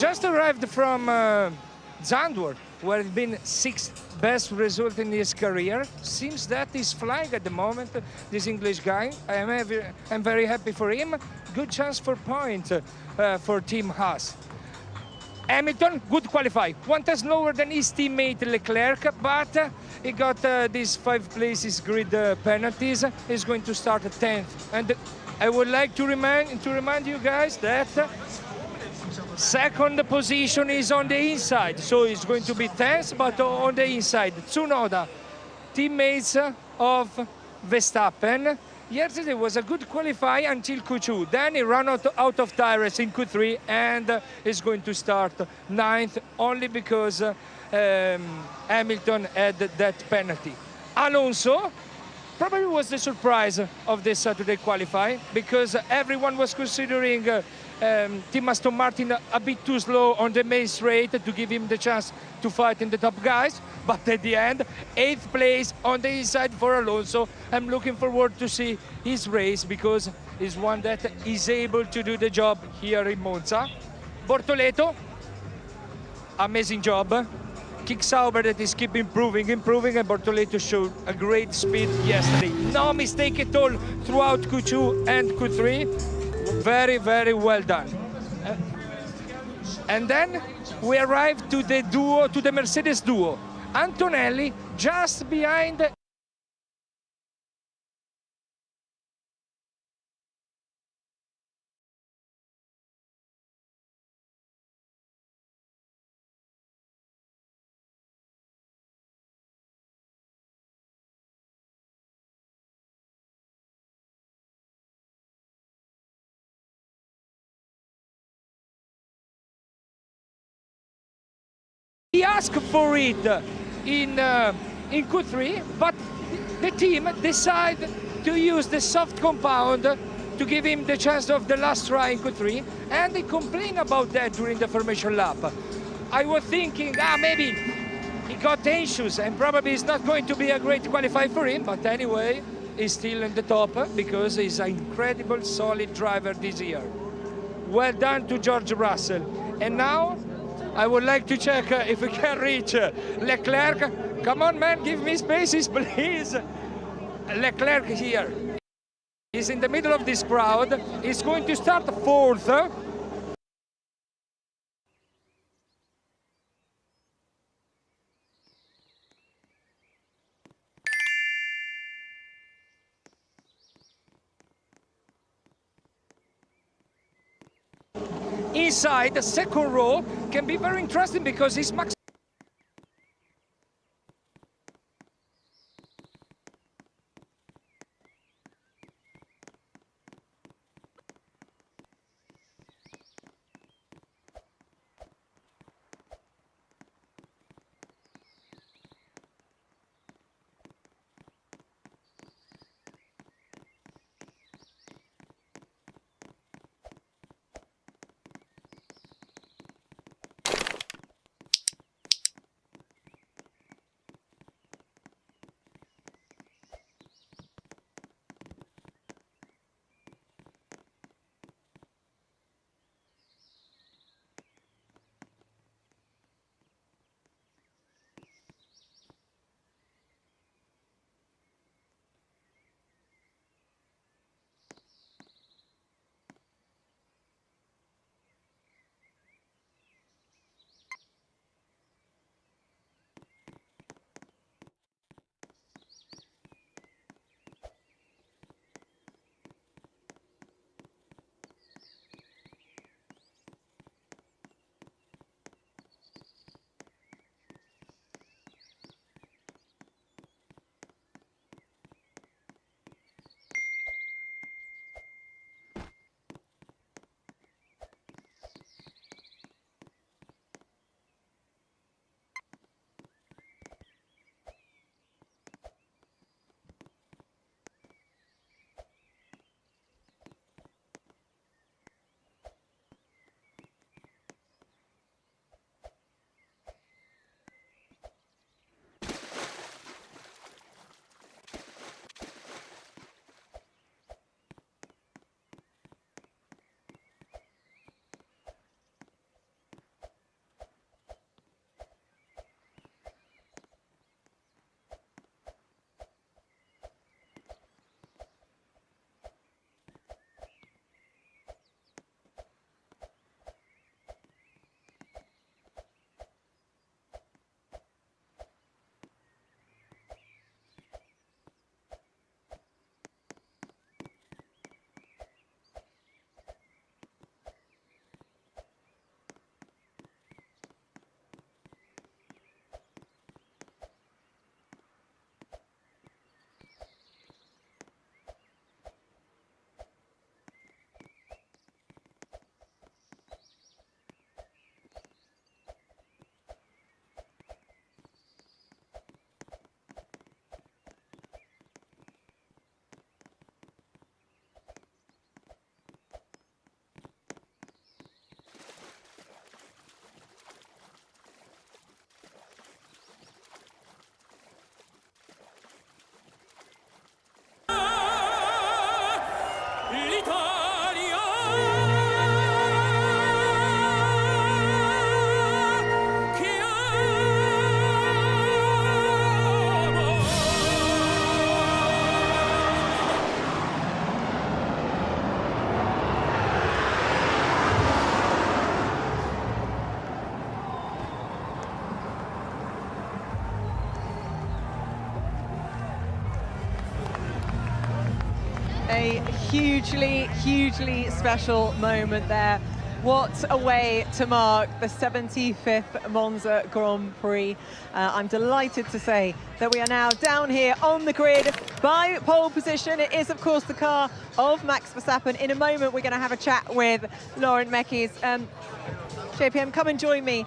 Just arrived from Zandvoort, where it's been 6th best result in his career. Seems that he's flying at the moment, this English guy. I'm very happy for him. Good chance for point for Team Haas. Hamilton, good qualify. One test lower than his teammate Leclerc, but he got these 5 places grid penalties. He's going to start at 10th. And I would like to remind you guys that second position is on the inside, so it's going to be 10th, but on the inside. Tsunoda, teammates of Verstappen. Yesterday was a good qualify until Q2. Then he ran out of tires in Q3 and is going to start 9th only because Hamilton had that penalty. Alonso probably was the surprise of this Saturday qualify because everyone was considering Team Aston Martin a bit too slow on the main straight to give him the chance to fight in the top guys. But at the end, 8th place on the inside for Alonso. I'm looking forward to see his race because he's one that is able to do the job here in Monza. Bortoleto, amazing job. Kick Sauber that is keep improving, and Bortoleto showed a great speed yesterday. No mistake at all throughout Q2 and Q3. Very, very well done. And then we arrived to the Mercedes duo. Antonelli just behind he asked for it in Q3, but the team decided to use the soft compound to give him the chance of the last try in Q3, and they complained about that during the formation lap. I was thinking, maybe he got anxious and probably it's not going to be a great qualify for him, but anyway, he's still in the top because he's an incredible, solid driver this year. Well done to George Russell. And now, I would like to check if we can reach Leclerc. Come on, man, give me spaces, please. Leclerc here. He's in the middle of this crowd. He's going to start 4th. Inside, the second row can be very interesting because he's max. hugely, hugely special moment there. What a way to mark the 75th Monza Grand Prix. I'm delighted to say that we are now down here on the grid by pole position. It is, of course, the car of Max Verstappen. In a moment, we're going to have a chat with Laurent Mekies. JPM, come and join me.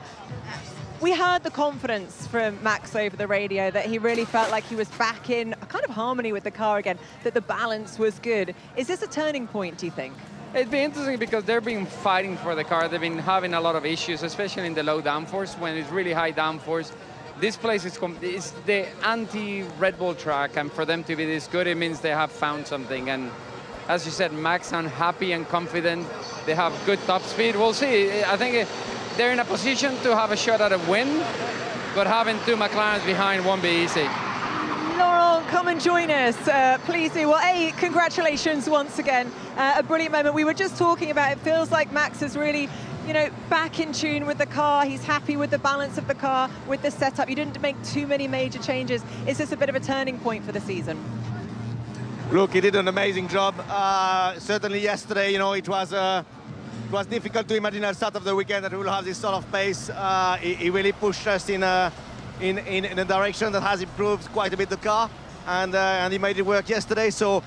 We heard the confidence from Max over the radio, that he really felt like he was back in a kind of harmony with the car again, that the balance was good. Is this a turning point, do you think? It'd be interesting because they've been fighting for the car. They've been having a lot of issues, especially in the low downforce. When it's really high downforce, this place is the anti-Red Bull track, and for them to be this good, it means they have found something. And as you said, Max sound happy and confident. They have good top speed. We'll see. I think they're in a position to have a shot at a win, but having two McLarens behind won't be easy. Laurent, come and join us, please do. Well, congratulations once again. A brilliant moment. We were just talking about, it feels like Max is really, you know, back in tune with the car. He's happy with the balance of the car, with the setup. You didn't make too many major changes. Is this a bit of a turning point for the season? Look, he did an amazing job. Certainly yesterday, you know, it was difficult to imagine at the start of the weekend that we will have this sort of pace. He really pushed us in a direction that has improved quite a bit the car, and he made it work yesterday. So,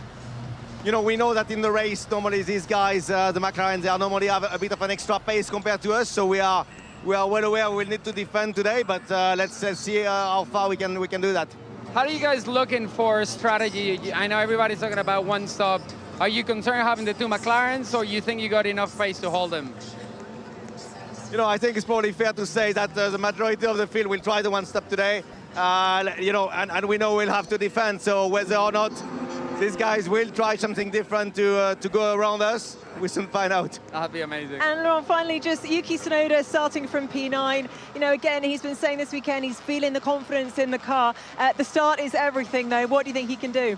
you know, we know that in the race, normally these guys, the McLarens, they normally have a bit of an extra pace compared to us. So we are well aware we'll need to defend today, but let's see how far we can do that. How are you guys looking for strategy? I know everybody's talking about one stop. Are you concerned having the two McLarens, or you think you got enough pace to hold them? You know, I think it's probably fair to say that the majority of the field will try the one stop today. You know, and we know we'll have to defend. So whether or not these guys will try something different to go around us, we soon find out. That'd be amazing. And Laurent, finally, just Yuki Tsunoda starting from P9. You know, again, he's been saying this weekend he's feeling the confidence in the car. The start is everything, though. What do you think he can do?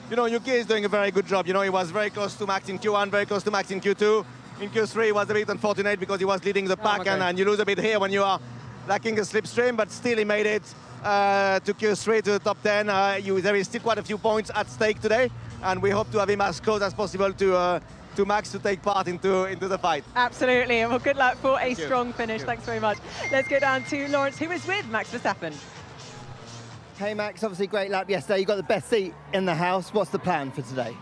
You know, Yuki is doing a very good job. You know, he was very close to Max in Q1, very close to Max in Q2. In Q3, he was a bit unfortunate because he was leading the pack, okay. and you lose a bit here when you are lacking a slipstream, but still he made it to Q3, to the top 10. There is still quite a few points at stake today, and we hope to have him as close as possible to Max to take part into the fight. Absolutely, and well, good luck for a strong finish. Thanks very much. Let's go down to Lawrence, who is with Max Verstappen. Hey Max, obviously great lap yesterday. You got the best seat in the house. What's the plan for today?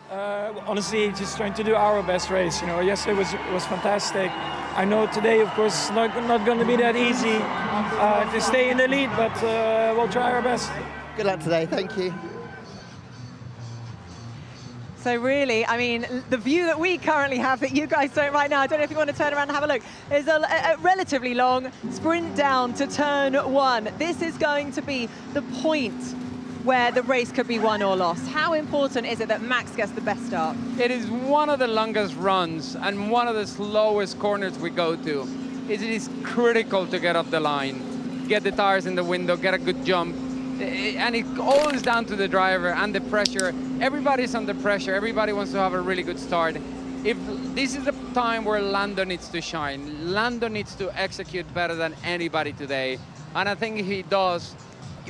Honestly, just trying to do our best race. You know, yesterday was fantastic. I know today, of course, not going to be that easy to stay in the lead, but we'll try our best. Good luck today. Thank you. So really, I mean, the view that we currently have that you guys don't right now, I don't know if you want to turn around and have a look, is a relatively long sprint down to turn 1. This is going to be the point where the race could be won or lost. How important is it that Max gets the best start? It is one of the longest runs and one of the slowest corners we go to. It is critical to get up the line, get the tires in the window, get a good jump. And it all is down to the driver and the pressure. Everybody's under pressure. Everybody wants to have a really good start. If this is the time where Lando needs to shine, Lando needs to execute better than anybody today. And I think if he does,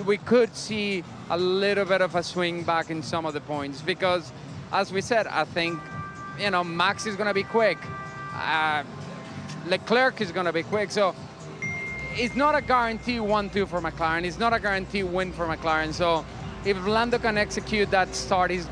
we could see a little bit of a swing back in some of the points, because as we said, I think, you know, Max is going to be quick. Leclerc is going to be quick. So it's not a guarantee 1-2 for McLaren. It's not a guarantee win for McLaren. So if Lando can execute that start, he's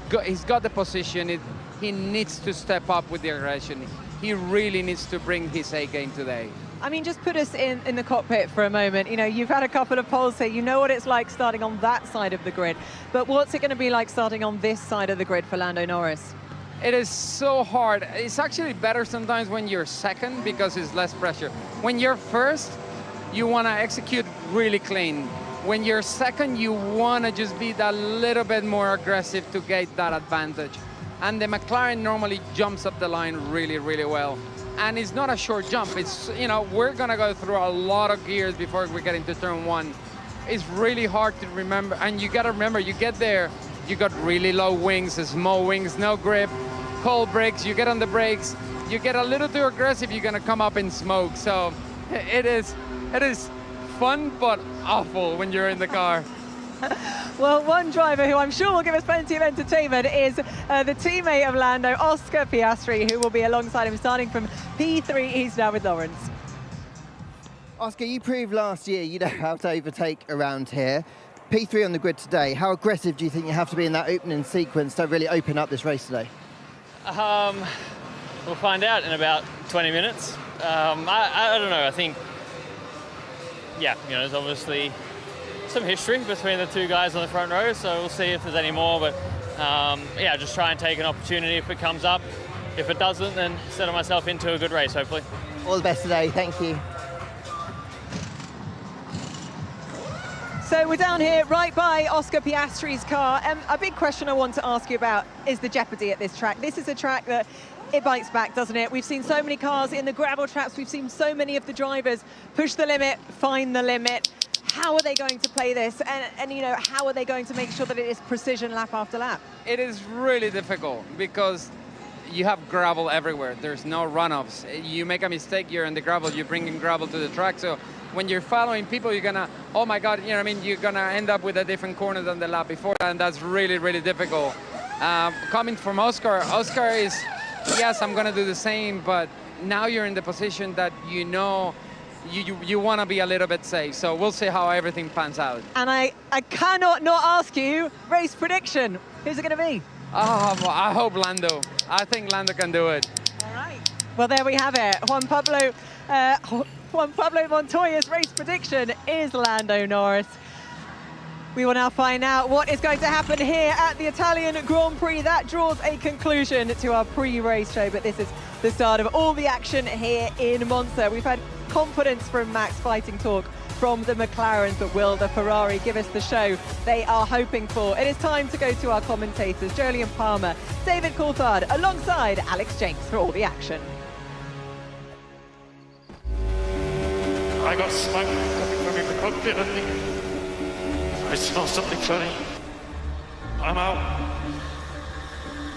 got the position. He needs to step up with the aggression. He really needs to bring his A game today. I mean, just put us in the cockpit for a moment. You know, you've had a couple of poles here. You know what it's like starting on that side of the grid. But what's it going to be like starting on this side of the grid for Lando Norris? It is so hard. It's actually better sometimes when you're second because it's less pressure. When you're first, you want to execute really clean. When you're second, you want to just be that little bit more aggressive to get that advantage. And the McLaren normally jumps up the line really, really well. And it's not a short jump. It's, you know, we're going to go through a lot of gears before we get into turn 1. It's really hard to remember. And you got to remember, you get there, you got really low wings, small wings, no grip, cold brakes. You get on the brakes, you get a little too aggressive, you're going to come up in smoke. So it is fun, but awful when you're in the car. Well, one driver who I'm sure will give us plenty of entertainment is the teammate of Lando, Oscar Piastri, who will be alongside him starting from P3. He's now with Lawrence. Oscar, you proved last year you know how to overtake around here. P3 on the grid today. How aggressive do you think you have to be in that opening sequence to really open up this race today? We'll find out in about 20 minutes. I don't know. I think, yeah, you know, there's obviously some history between the two guys on the front row, so we'll see if there's any more. But yeah, just try and take an opportunity if it comes up. If it doesn't, then settle myself into a good race, hopefully. All the best today. Thank you. So we're down here right by Oscar Piastri's car. A big question I want to ask you about is the jeopardy at this track. This is a track that it bites back, doesn't it? We've seen so many cars in the gravel traps. We've seen so many of the drivers push the limit, find the limit. How are they going to play this? And you know, how are they going to make sure that it is precision lap after lap? It is really difficult because you have gravel everywhere. There's no runoffs. You make a mistake, you're in the gravel, you bring in gravel to the track. So when you're following people, you're gonna, oh my God, you know what I mean? You're gonna end up with a different corner than the lap before, and that's really, really difficult. Coming from Oscar is, yes, I'm gonna do the same, but now you're in the position that you know you want to be a little bit safe. So we'll see how everything pans out. And I cannot not ask you, race prediction. Who's it going to be? Oh, well, I hope Lando. I think Lando can do it. All right. Well, there we have it. Juan Pablo Montoya's race prediction is Lando Norris. We will now find out what is going to happen here at the Italian Grand Prix. That draws a conclusion to our pre-race show, but this is the start of all the action here in Monza. We've had confidence from Max, fighting talk from the McLarens, but will the Ferrari give us the show they are hoping for? It is time to go to our commentators, Jolyon Palmer, David Coulthard, alongside Alex Jenks for all the action. I got smoke coming from in the cockpit, I think. I smell something funny. I'm out.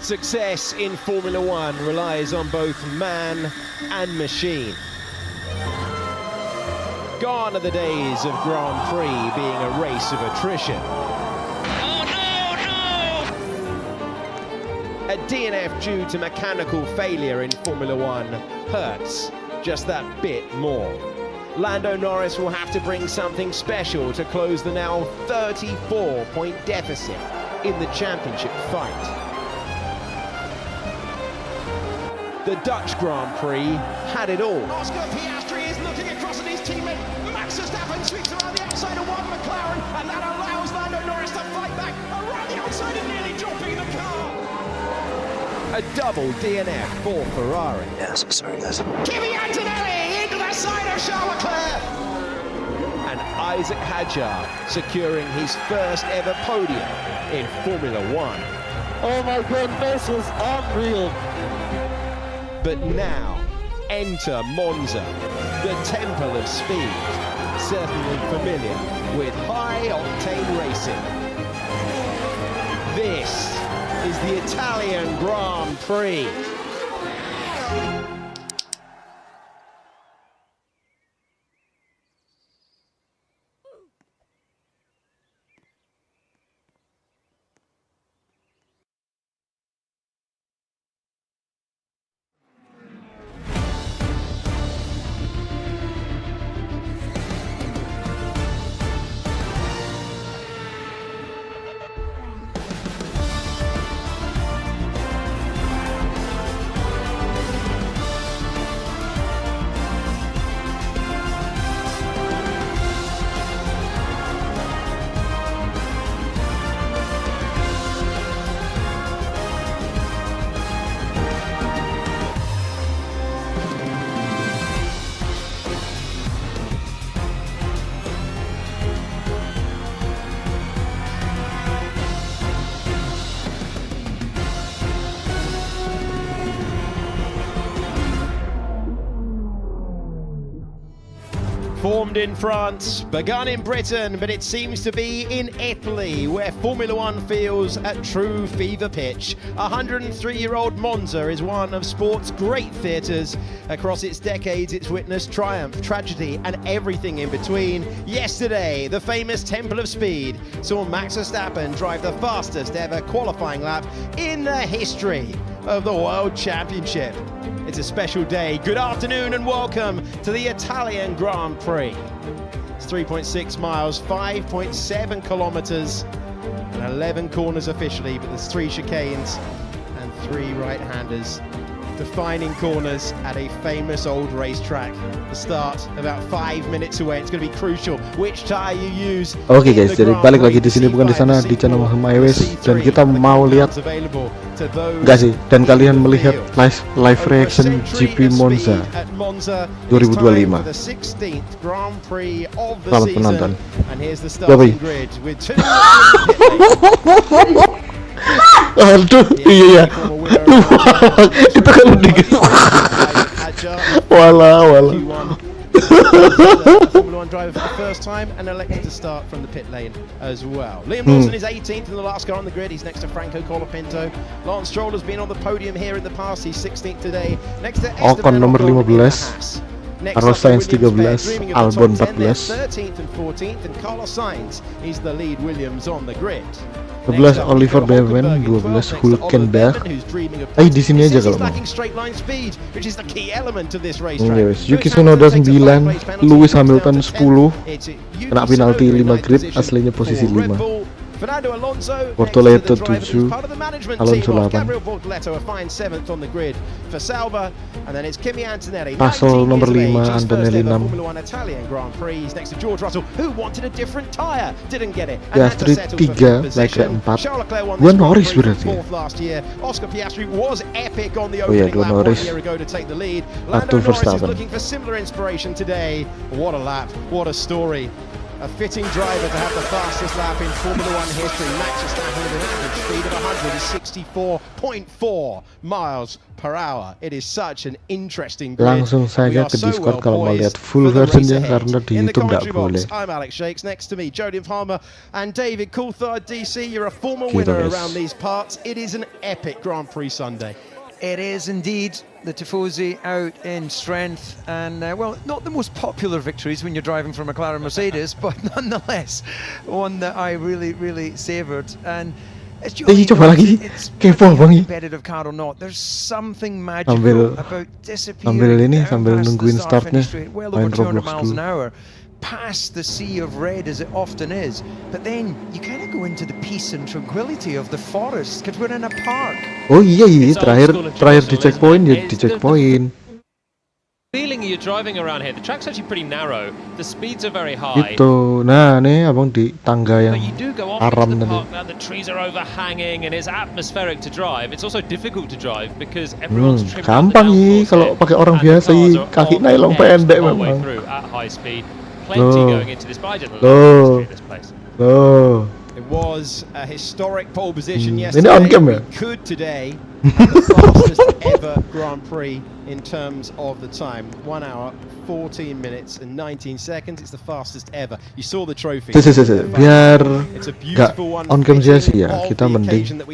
Success in Formula One relies on both man and machine. Gone are the days of Grand Prix being a race of attrition. Oh no, no! A DNF due to mechanical failure in Formula One hurts just that bit more. Lando Norris will have to bring something special to close the now 34-point deficit in the championship fight. The Dutch Grand Prix had it all. Oscar Piastri is looking across at his teammate. Max Verstappen sweeps around the outside of one McLaren, and that allows Lando Norris to fight back around the outside and nearly dropping the car. A double DNF for Ferrari. Yeah, so sorry guys. Kimi Antonelli into the side of Charles Leclerc. And Isaac Hadjar securing his first ever podium in Formula One. Oh my God, this was unreal. But now, enter Monza, the temple of speed, certainly familiar with high-octane racing. This is the Italian Grand Prix. Formed in France, begun in Britain, but it seems to be in Italy where Formula One feels at true fever pitch. 103-year-old Monza is one of sport's great theatres. Across its decades, it's witnessed triumph, tragedy, and everything in between. Yesterday, the famous Temple of Speed saw Max Verstappen drive the fastest ever qualifying lap in the history of the World Championship. It's a special day. Good afternoon and welcome to the Italian Grand Prix. It's 3.6 miles, 5.7 kilometers, and 11 corners officially, but there's 3 chicanes and 3 right-handers. Defining corners at a famous old racetrack. The start about 5 minutes away. It's going to be crucial which tire you use. Oke guys, jadi balik lagi di sini bukan di sana, di channel HmmAeWes, dan kita mau lihat enggak sih, dan kalian melihat live reaction GP Monza 2025. Selamat menonton. Bye. Aduh, iya. Itu kan dikit. Wala. Formula One driver for the first time and elected to start from the pit lane as well. Liam Lawson is 18th and the last car on the grid. He's next to Franco Colapinto. Lance Stroll has been on the podium here in the past. He's 16th today. Next to Ocon nomor 15. Carlos Sainz 13, Albon 14. 13th and 14th, and Carlos Sainz is the lead Williams on the grid. 11 Oliver Bevin, 12 Hülkenberg. Di sini aja kalau mau. Yuki Tsunoda 9, Lewis Hamilton 10, kena penalti 5 grid, aslinya posisi 5. Bortoleto 7, Alonso 8. Russell nomor 5, Antonelli 6. Piastri 3, Leclerc 4. 2 Norris berarti. Oh iya, 2 Norris. 1 Verstappen. A fitting driver to have the fastest lap in Formula One history. Max Verstappen with an average speed of 164.4 miles per hour. It is such an interesting grid. Langsung saja ke Discord kalau mau lihat full versionnya karena di YouTube nggak boleh. I'm Alex Shakes. Next to me, Jodie Palmer and David Coulthard. DC, you're a former winner around these parts. It is an epic Grand Prix Sunday. It is indeed. The Tifosi out in strength, and well, not the most popular victories when you're driving for McLaren Mercedes, but nonetheless one that I really savoured. And it's competitive car or not, there's something magical about disappearing sambil nungguin startnya, well over 200 miles an hour past the sea of red as it often is, but then you kind of go into the peace and tranquility of the forest because we're in a park. Oh iya, terakhir di checkpoint ya, di checkpoint. Feeling you're driving around here, the track's actually pretty narrow, the speeds are very high. Itu, nah nih abang di tangga yang aram tadi. The trees are overhanging and it's atmospheric to drive. It's also difficult to drive because everyone's trimmed gampang nih kalau pakai orang biasa sih, kaki nailong pendek memang. At high speed. Plenty going into this, but I didn't like this place. It was a historic pole position yesterday. We could today have the fastest ever Grand Prix in terms of the time. 1 hour, 14 minutes and 19 seconds. It's the fastest ever. You saw the trophy. Biar gak on cam sia-sia, kita mending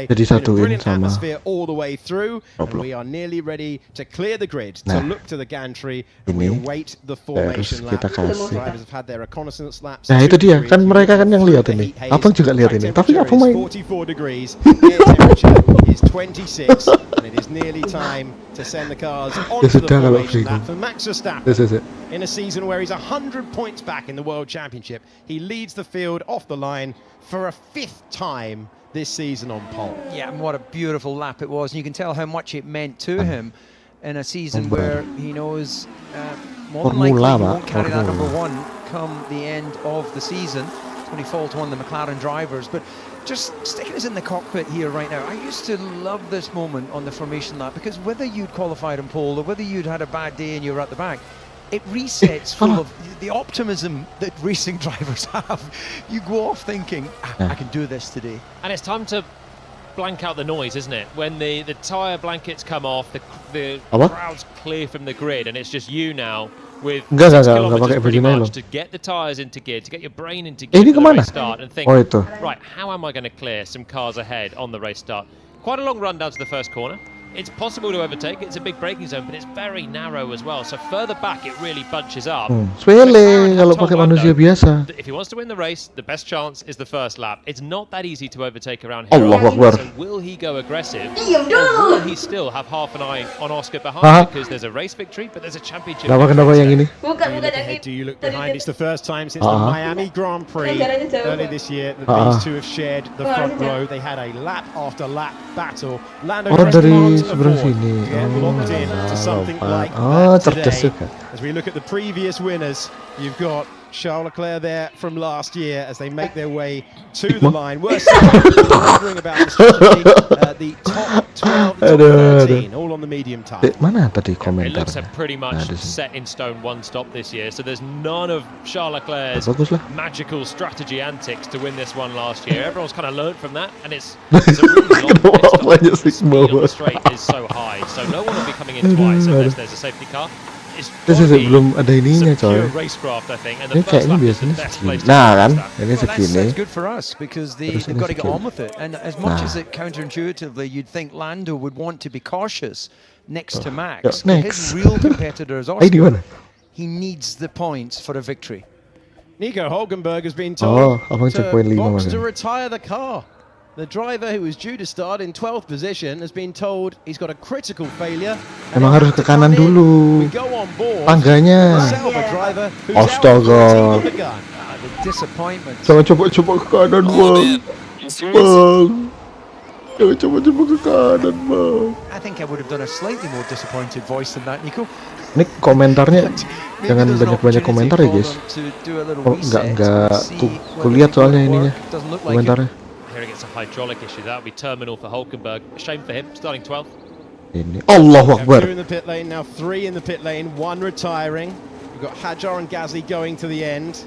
jadi satuin sama Roblox. We are nearly ready to clear the grid to look to the gantry and we await the formation lap. Drivers have had their reconnaissance laps. Nah itu dia, kan mereka kan yang lihat ini. Abang juga lihat ini, tapi apa main? 44 degrees. Air temperature is 26 and it is nearly time to send the cars onto the formation lap for Max Verstappen. In a season where he's 100 points back in the World Championship, he leads the field off the line for a 5th time this season on pole. Yeah, and what a beautiful lap it was. And you can tell how much it meant to him in a season where he knows more than likely he won't carry that number 1 come the end of the season. It's only fall to one of the McLaren drivers, but just sticking us in the cockpit here right now, I used to love this moment on the formation lap because whether you'd qualified in pole or whether you'd had a bad day and you were at the back, it resets full of the optimism that racing drivers have. You go off thinking, I can do this today. And it's time to blank out the noise, isn't it? When the tyre blankets come off, the crowd's clear from the grid, and it's just you now with 6 kilometers pretty much to get the tyres into gear, to get your brain into gear for the race start, and think, right, how am I going to clear some cars ahead on the race start? Quite a long run down to the first corner. It's possible to overtake. It's a big braking zone, but it's very narrow as well. So further back, it really bunches up. Sepele kalau pakai manusia biasa. If he wants to win the race, the best chance is the first lap. It's not that easy to overtake around here. Allahu Akbar. So will he go aggressive, or will he still have half an eye on Oscar behind? Because there's a race victory, but there's a championship. Kenapa yang ini? Do you look behind? It's the first time since the Miami Grand Prix earlier this year that these two have shared the front row. They had a lap after lap battle. Lando dari seberang sini. Locked in to something like that today. As we look at the previous winners, you've got Charles Leclerc there from last year as they make their way to the line. We're wondering about the strategy, the top 12, the top 13, all on the medium tire. Mana tadi It looks komentarnya? pretty much set in stone one stop this year, so there's none of Charles Leclerc's magical strategy antics to win this one last year. Everyone's kind of learned from that, and it's a really long pit stop. The speed on the straight is so high, so no one will be coming in twice unless there's a safety car. Belum ada ininya coy. Ini kayaknya biasanya segini. Nah kan, ini segini. That's good for us because they've got to get on with it. And as much as it counterintuitively, you'd think Lando would want to be cautious next to Max. His real competitor is Oscar. He needs the points for a victory. Nico Hulkenberg has been told to retire the car. The driver who was due to start in 12th position has been told he's got a critical failure. Emang harus ke kanan dulu. Tangganya. Astaga. Jangan coba-coba ke kanan, Bang. Jangan coba-coba ke kanan, Bang. I think I would have done a slightly more disappointed voice than that, Nico. Ini komentarnya jangan banyak-banyak komentar ya, guys. Oh, enggak kulihat soalnya ininya komentarnya. Hearing it's a hydraulic issue, that would be terminal for Hulkenberg. A shame for him, starting 12th. Ini Allahu Akbar. 2 in the pit lane, now 3 in the pit lane, 1 retiring. We've got Hajar and Gasly going to the end.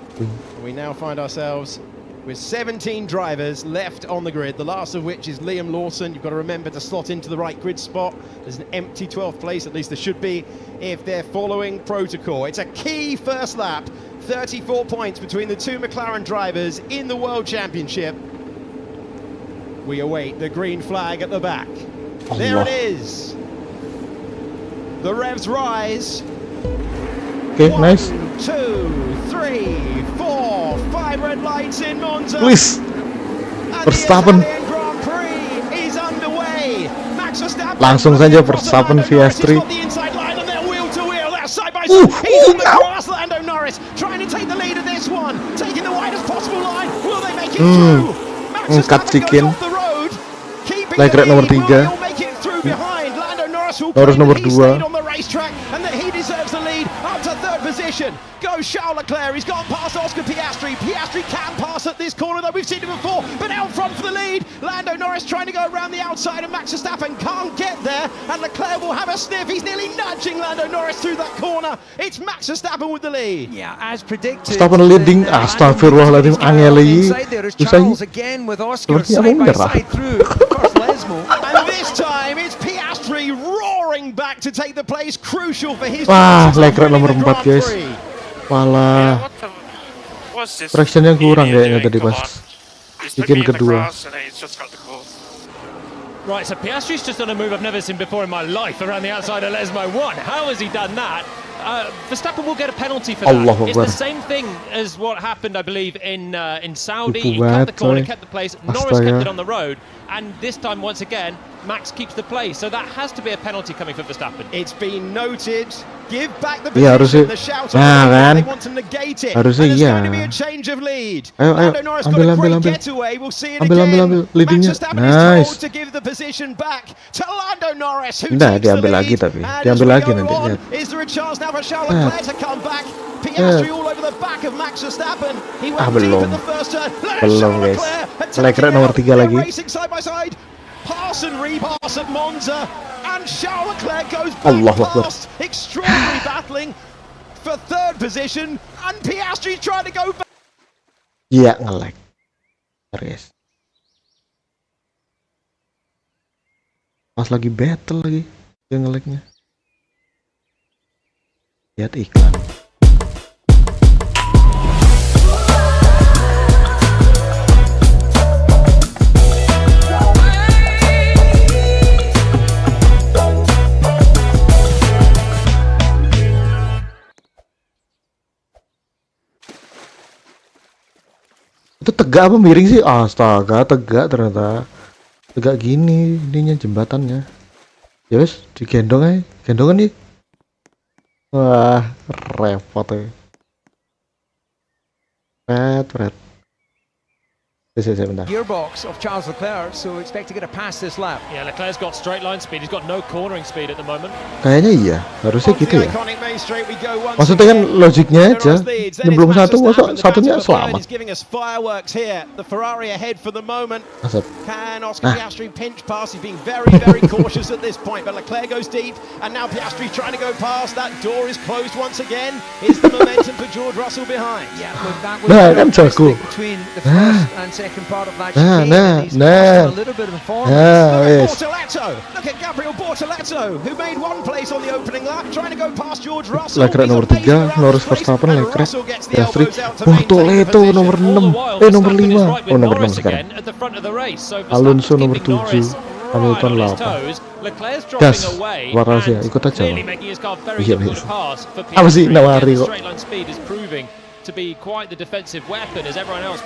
We now find ourselves with 17 drivers left on the grid, the last of which is Liam Lawson. You've got to remember to slot into the right grid spot. There's an empty 12th place, at least there should be, if they're following protocol. It's a key first lap, 34 points between the two McLaren drivers in the World Championship. We await the green flag at the back. There it is. The revs rise. Okay, nice. 1, 2, 3, 4, 5 red lights in Monza. Please. Verstappen. Grand Prix is underway. Max Verstappen. Langsung saja Verstappen via Strix. Side by side. He's on the grass. Lando Norris trying to take the lead of this one, taking the widest possible line. Will they make it through? Cut chicken. Leclerc nomor 3. Norris nomor 2. And that he deserves the lead up to 3rd position. Go Charles Leclerc, he's gone past Oscar Piastri. Piastri can pass at this corner, though we've seen it before, but out front for the lead. Lando Norris trying to go around the outside, and Max Verstappen can't get there, and Leclerc will have a sniff. He's nearly nudging Lando Norris through that corner. It's Max Verstappen with the lead. Yeah, as predicted. Verstappen leading. Astagfirullahaladzim, angeli. Charles again with Oscar side by side through. And this time it's Piastri roaring back to take the place crucial for his. Wah, Leclerc nomor 4, guys. Malah tractionnya kurang kayaknya tadi pas bikin kedua. Right, so Piastri's just done a move I've never seen before in my life around the outside of Lesmo 1. How has he done that? Verstappen will get a penalty for that. It's the same thing as what happened, I believe, in Saudi. He cut the corner, kept the place. Norris kept it on the road, and this time, once again, Max keeps the place. So that has to be a penalty coming for Verstappen. It's been noted. Give back the position. The shout they want to negate it. And there's going to be a change of lead. Lando Norris got a great getaway. We'll see it again. Max Verstappen is told to give the position back to Lando Norris, who takes the lead. And is there a chance now for Charles Leclerc to come back? Piastri all over the back of Max Verstappen. He went deep in the first turn. Belum, guys. Leclerc nomor 3 lagi. Racing side by side. Pass and repass at Monza, and Charles Leclerc goes back past, extraordinary battling for 3rd position, and Piastri's trying to go back. Iya, nge-lag. Guys. Pas lagi battle lagi dia nge-lag-nya. Lihat iklan. Itu tegak apa miring sih? Astaga, tegak ternyata. Tegak gini ininya jembatannya. Ya wes, digendong aja. Gendongan nih. Wah, repot ya. Red. Bentar. Gearbox of Charles Leclerc, so expect to get a pass this lap. Yeah, Leclerc's got straight line speed. He's got no cornering speed at the moment. Kayaknya iya, harusnya gitu ya. Maksudnya kan logiknya aja. Sebelum satu, satunya selamat. Asap. Can Oscar Piastri pinch past? He's being very, very cautious at this point, but Leclerc goes deep, and now Piastri's trying to go past. That door is closed once again. It's the momentum for George Russell behind. Yeah, look, that was between the first and second part of that chicane, and he's lost a little bit of performance. Bortoletto, look at Gabriel Bortoletto, who made one place on the opening lap, trying to go past George Russell. Leclerc nomor 3, Norris Verstappen, Leclerc, Piastri, Bortoletto nomor 6, nomor 5, nomor 6 sekarang. Alonso nomor 7, Hamilton 8. Gas, waras ya, ikut aja. Iya. Apa sih nawari kok? To be quite the defensive weapon as everyone else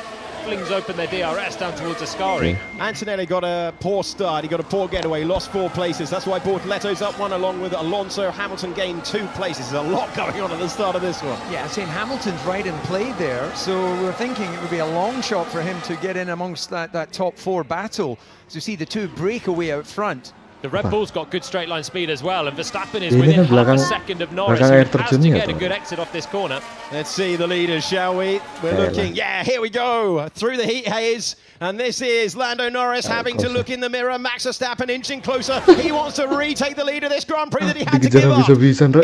flings open their DRS down towards Ascari. Antonelli got a poor start, he got a poor getaway, lost 4 places. That's why Bortoletto's up 1 along with Alonso. Hamilton gained 2 places. There's a lot going on at the start of this one. Yeah, I've seen Hamilton's right in play there, so we're thinking it would be a long shot for him to get in amongst that top 4 battle. So you see the 2 breakaway out front. The Red Bull's got good straight line speed as well, and Verstappen is within half a second of Norris, who has to get a good exit off this corner. Let's see the leaders, shall we? We're looking, yeah, here we go, through the heat haze, and this is Lando Norris having to look in the mirror. Max Verstappen inching closer. He wants to retake the lead of this Grand Prix that he had to give up.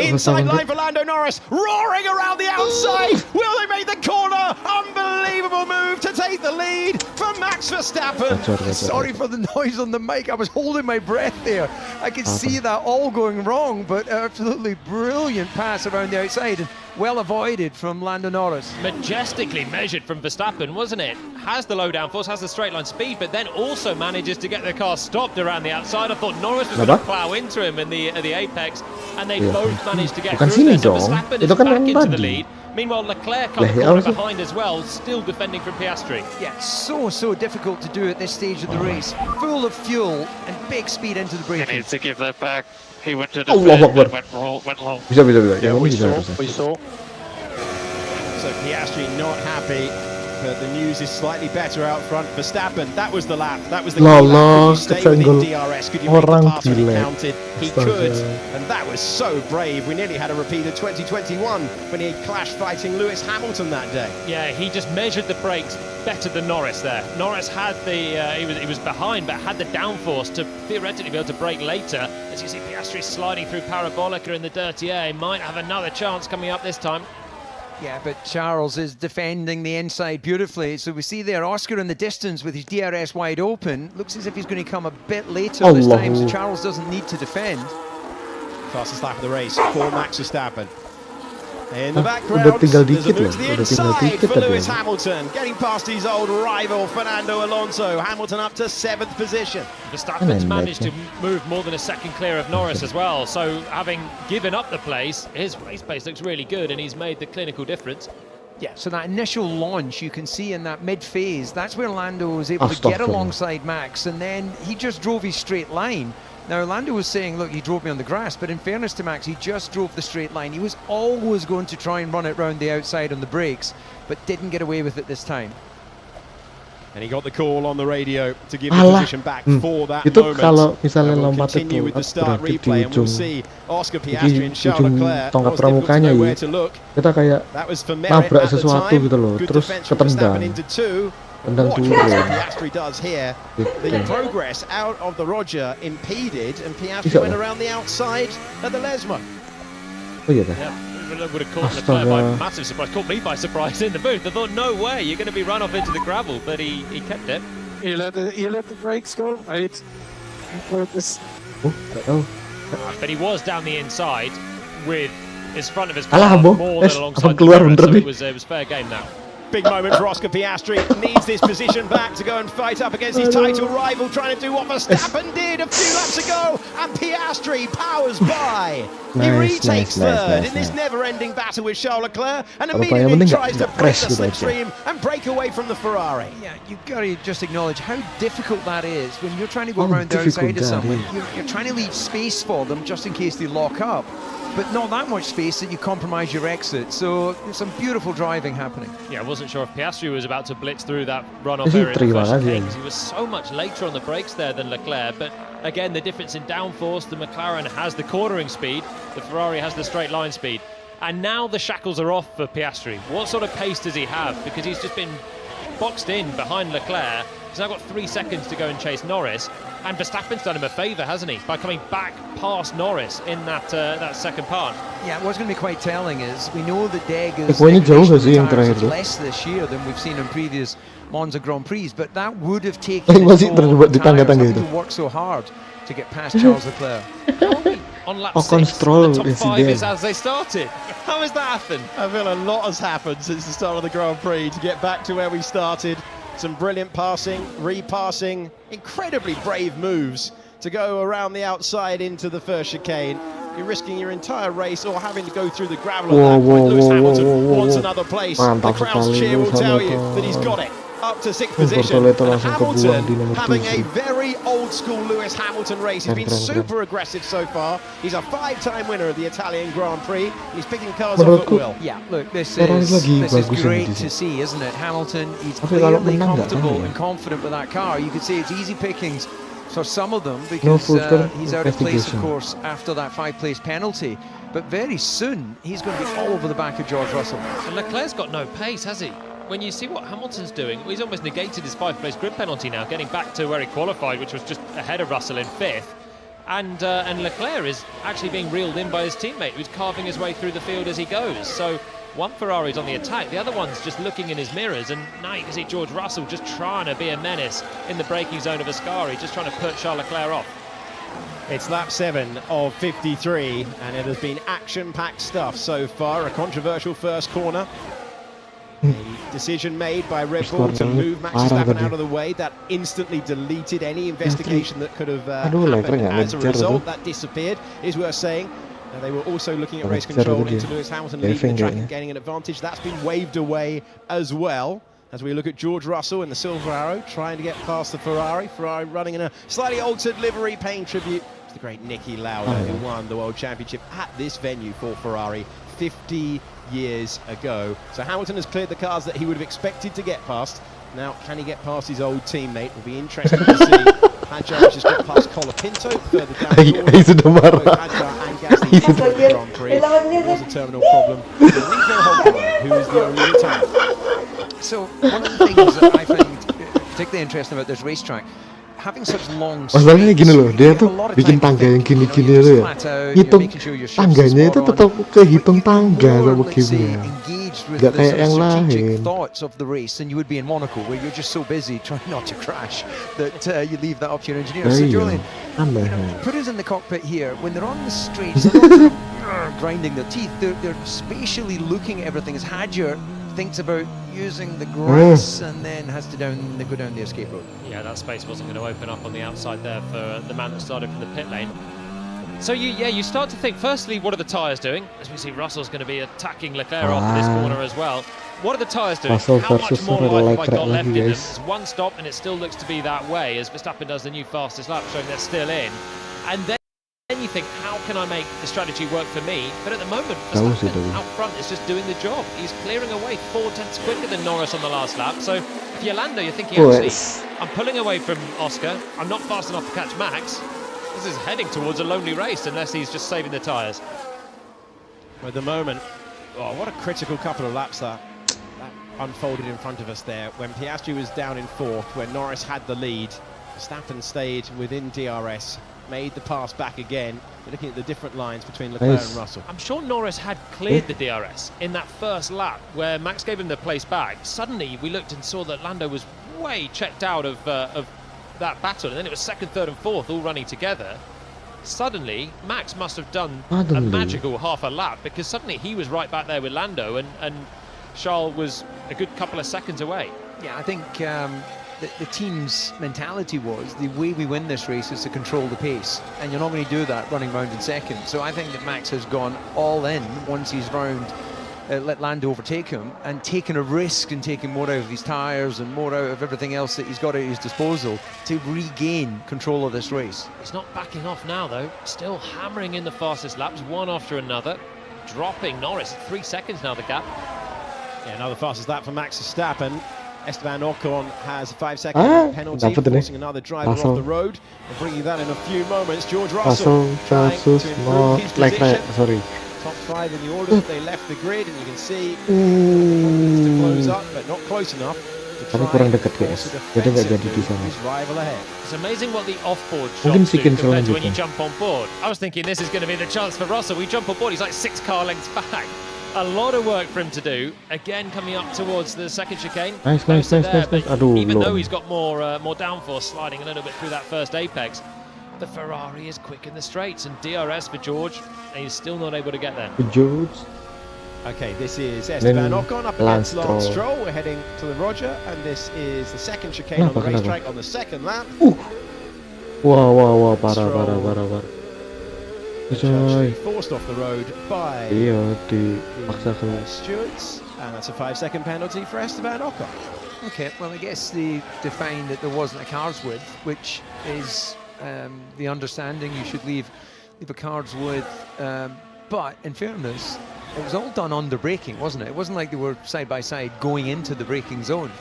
Inside line for Lando Norris, roaring around the outside. Will they make the corner? Unbelievable move to take the lead from Max Verstappen. Sorry for the noise on the mic. I was holding my breath there. I could see that all going wrong, but absolutely brilliant pass around the outside. Well avoided from Lando Norris. Majestically measured from Verstappen, wasn't it? Has the low downforce, has the straight line speed, but then also manages to get the car stopped around the outside. I thought Norris was going to plow into him in the apex, and they both managed to get through there. So Verstappen is back into the lead. Meanwhile, Leclerc on the corner behind as well, still defending from Piastri. Yeah, so difficult to do at this stage of the race. Full of fuel and big speed into the braking. He needs to give that back. He went to the went long. Bisa. Yeah, we saw. So Piastri not happy, but the news is slightly better out front. Verstappen, that was the lap. That was the key lap. Could you stay within DRS? Could you make the pass when he counted? He could, and that was so brave. We nearly had a repeat of 2021 when he clashed fighting Lewis Hamilton that day. Yeah, he just measured the brakes better than Norris there. Norris had the, he was behind, but had the downforce to theoretically be able to brake later. As you see, Piastri sliding through Parabolica in the dirty air. He might have another chance coming up this time. Yeah, but Charles is defending the inside beautifully. So we see there Oscar in the distance with his DRS wide open. Looks as if he's going to come a bit later this time, so Charles doesn't need to defend. Fastest lap of the race for Max Verstappen. In the background, there's a move to the inside for Lewis Hamilton, getting past his old rival Fernando Alonso. Hamilton up to 7th position. Verstappen's managed to move more than a second clear of Norris as well, so having given up the place, his race pace looks really good and he's made the clinical difference. Yeah, so that initial launch you can see in that mid-phase, that's where Lando was able to get alongside Max, and then he just drove his straight line. Now, Lando was saying, look, he drove me on the grass, but in fairness to Max, he just drove the straight line. He was always going to try and run it round the outside on the brakes, but didn't get away with it this time. And he got the call on the radio to give the position back for that moment. Kalau misalnya we'll lompat continue with the start berarti replay, and we'll see Oscar Piastri and Charles Leclerc. Tongkat pramukanya ya, kita kayak nabrak sesuatu gitu loh, terus ketendang. Tendang turun. Piastri does here. The progress out of the Roger impeded, and Piastri went around the outside at the Lesmo. Oh iya dah. That would have caught Leclerc by massive surprise. Caught me by surprise in the booth. I thought, no way, you're going to be run off into the gravel, but he kept it. You let the brakes go, right? Oh, tak tahu. But he was down the inside with his front of his Alah, car Bo. more than alongside the keluar mirror, bener so nih. it was fair game now. Big moment for Oscar Piastri. Needs this position back to go and fight up against his title rival, trying to do what Verstappen did a few laps ago. And Piastri powers by. He retakes third in this never-ending battle with Charles Leclerc, and immediately tries to break the slipstream and break away from the Ferrari. Yeah, you've got to just acknowledge how difficult that is when you're trying to go around the outside of someone. You're trying to leave space for them just in case they lock up, but not that much space that you compromise your exit. So there's some beautiful driving happening. Yeah, I wasn't sure if Piastri was about to blitz through that runoff area in the first chicane, because he was so much later on the brakes there than Leclerc. But again, the difference in downforce, the McLaren has the cornering speed, the Ferrari has the straight line speed. And now the shackles are off for Piastri. What sort of pace does he have? Because he's just been boxed in behind Leclerc. He's now got 3 seconds to go and chase Norris. And Verstappen's done him a favour, hasn't he? By coming back past Norris in that second part. Yeah, what's going to be quite telling is we know that Dega's less this year than we've seen in previous Monza Grand Prix, but that would have taken to work so hard to get past Charles Leclerc. On lap 6, the top 5 is as they started. How has that happened? I feel a lot has happened since the start of the Grand Prix to get back to where we started. Some brilliant passing, repassing, incredibly brave moves to go around the outside into the first chicane. You're risking your entire race or having to go through the gravel at that point. Lewis Hamilton wants another place. The crowd's cheer will tell you that he's got it. Up to 6th position. And Hamilton having a very old school Lewis Hamilton race. He's been super aggressive so far. He's a 5-time winner of the Italian Grand Prix. He's picking cars off at will. Yeah, look, this is great to see, isn't it? Hamilton, he's clearly comfortable and confident with that car. You could see it's easy pickings for some of them because he's out of place, of course, after that 5-place penalty. But very soon, he's going to be all over the back of George Russell. And Leclerc's got no pace, has he? When you see what Hamilton's doing, he's almost negated his 5th-place grid penalty now, getting back to where he qualified, which was just ahead of Russell in 5th. And Leclerc is actually being reeled in by his teammate, who's carving his way through the field as he goes. So one Ferrari's on the attack, the other one's just looking in his mirrors, and now you can see George Russell just trying to be a menace in the braking zone of Ascari, just trying to put Charles Leclerc off. It's lap 7 of 53, and it has been action-packed stuff so far. A controversial first corner. A decision made by Red Bull to move Max Verstappen out of the way that instantly deleted any investigation that could have happened as a result. That disappeared, is worth saying. They were also looking at race control into Lewis Hamilton leading the track and gaining an advantage. That's been waved away as well. As we look at George Russell in the Silver Arrow, trying to get past the Ferrari. Ferrari running in a slightly altered livery, paying tribute to the great Niki Lauda, who won the World Championship at this venue for Ferrari 50 years ago. So Hamilton has cleared the cars that he would have expected to get past. Now, can he get past his old teammate? Will be interesting to see. Hadjar has just got past Colapinto further down the Hadjar and Gasly in the Grand Prix. It was a terminal problem. Who is the only Italian. So one of the things that I find particularly interesting about this racetrack, having such long masalahnya gini loh, dia tuh bikin tangga yang gini-gini loh ya, hitung tangganya itu tetap kehitung tangga sama gamenya, nggak kayak yang lain. Thoughts of the race, and you would be in Monaco where you're just so busy trying not to crash that you leave that up to your engineer. So Julian, put us in the cockpit here. When they're on the straights, they're not grinding their teeth. They're spatially looking at everything. As Hadjar thinks about using the grass and then has to go down the escape road. Yeah, that space wasn't going to open up on the outside there for the man that started from the pit lane. So you start to think, firstly, what are the tyres doing? As we see, Russell's going to be attacking Leclerc off this corner as well. What are the tyres doing? How much more life have I got left in them? It's one stop and it still looks to be that way as Verstappen does the new fastest lap, showing they're still in. And then you think, how can I make the strategy work for me? But at the moment, Verstappen out front is just doing the job. He's clearing away 4 tenths quicker than Norris on the last lap. So if you're Lando, you're thinking, actually, I'm pulling away from Oscar. I'm not fast enough to catch Max. This is heading towards a lonely race unless he's just saving the tyres. At the moment, what a critical couple of laps that unfolded in front of us there. When Piastri was down in 4th, when Norris had the lead, Verstappen stayed within DRS, made the pass back again. We're looking at the different lines between Leclerc and Russell. I'm sure Norris had cleared the DRS in that first lap where Max gave him the place back. Suddenly we looked and saw that Lando was way checked out of that battle, and then it was 2nd, 3rd and 4th all running together. suddenly Max must have done a magical half a lap, because suddenly he was right back there with Lando, and Charles was a good couple of seconds away. Yeah, I think the team's mentality was the way we win this race is to control the pace, and you're not going to do that running round in second. So I think that Max has gone all in once he's round, let Lando overtake him, and taken a risk and taking more out of his tyres and more out of everything else that he's got at his disposal to regain control of this race. He's not backing off now, though. Still hammering in the fastest laps, one after another, dropping Norris 3 seconds now, the gap. Yeah, another fastest lap for Max Verstappen. Esteban Ocon has a 5-second penalty, forcing another driver off the road. We'll bring you that in a few moments. George Russell trying to improve his position. Top 5 in the order. They left the grid, and you can see to close up, but not close enough to try and force a defensive rival ahead. It's amazing what the off-board shots do compared to when you jump on board. I was thinking this is going to be the chance for Russell. We jump on board, he's like 6 car lengths back. A lot of work for him to do. Again, coming up towards the second chicane. Nice. Even though he's got more downforce sliding a little bit through that first apex, the Ferrari is quick in the straights, and DRS for George, and he's still not able to get there. George. Okay, this is Esteban Ocon up against Lance Stroll. We're heading to the Roger, and this is the second chicane on the racetrack on the second lap. Wow, parah. Actually forced off the road by the stewards, and that's a 5-second penalty for Esteban Ocon. Okay, well, I guess they defined that there wasn't a car's width, which is the understanding you should leave a car's width. But in fairness, it was all done under braking, wasn't it? It wasn't like they were side by side going into the braking zone.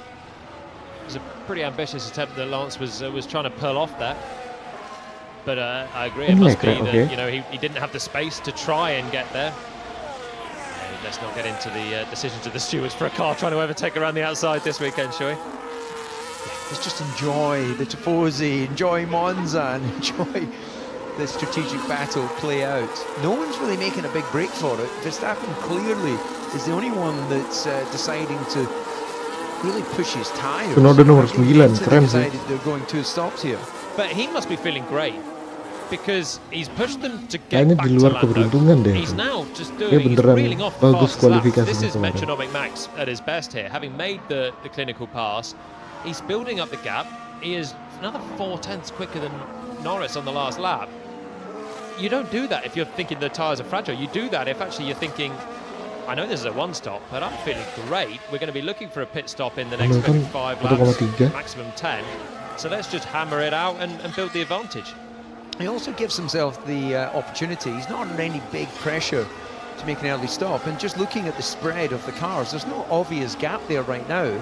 It was a pretty ambitious attempt that Lance was trying to pull off there. But I agree, it must be that he didn't have the space to try and get there. Let's not get into the decisions of the stewards for a car trying to overtake around the outside this weekend, shall we? Let's just enjoy the Tifosi, enjoy Monza, and enjoy the strategic battle play out. No one's really making a big break for it. Verstappen clearly is the only one that's deciding to really push his tyres. Decided they're going 2 stops here. But he must be feeling great, because he's pushed them to get back to Lando. He's now just he's reeling off the fastest laps. This is metronomic Max at his best here. Having made the clinical pass, he's building up the gap. He is another 4/10 quicker than Norris on the last lap. You don't do that if you're thinking the tyres are fragile. You do that if actually you're thinking, I know this is a 1-stop, but I'm feeling great. We're going to be looking for a pit stop in the next 25 laps, maximum 10. So let's just hammer it out and build the advantage. He also gives himself the opportunity. He's not under any big pressure to make an early stop. And just looking at the spread of the cars, there's no obvious gap there right now.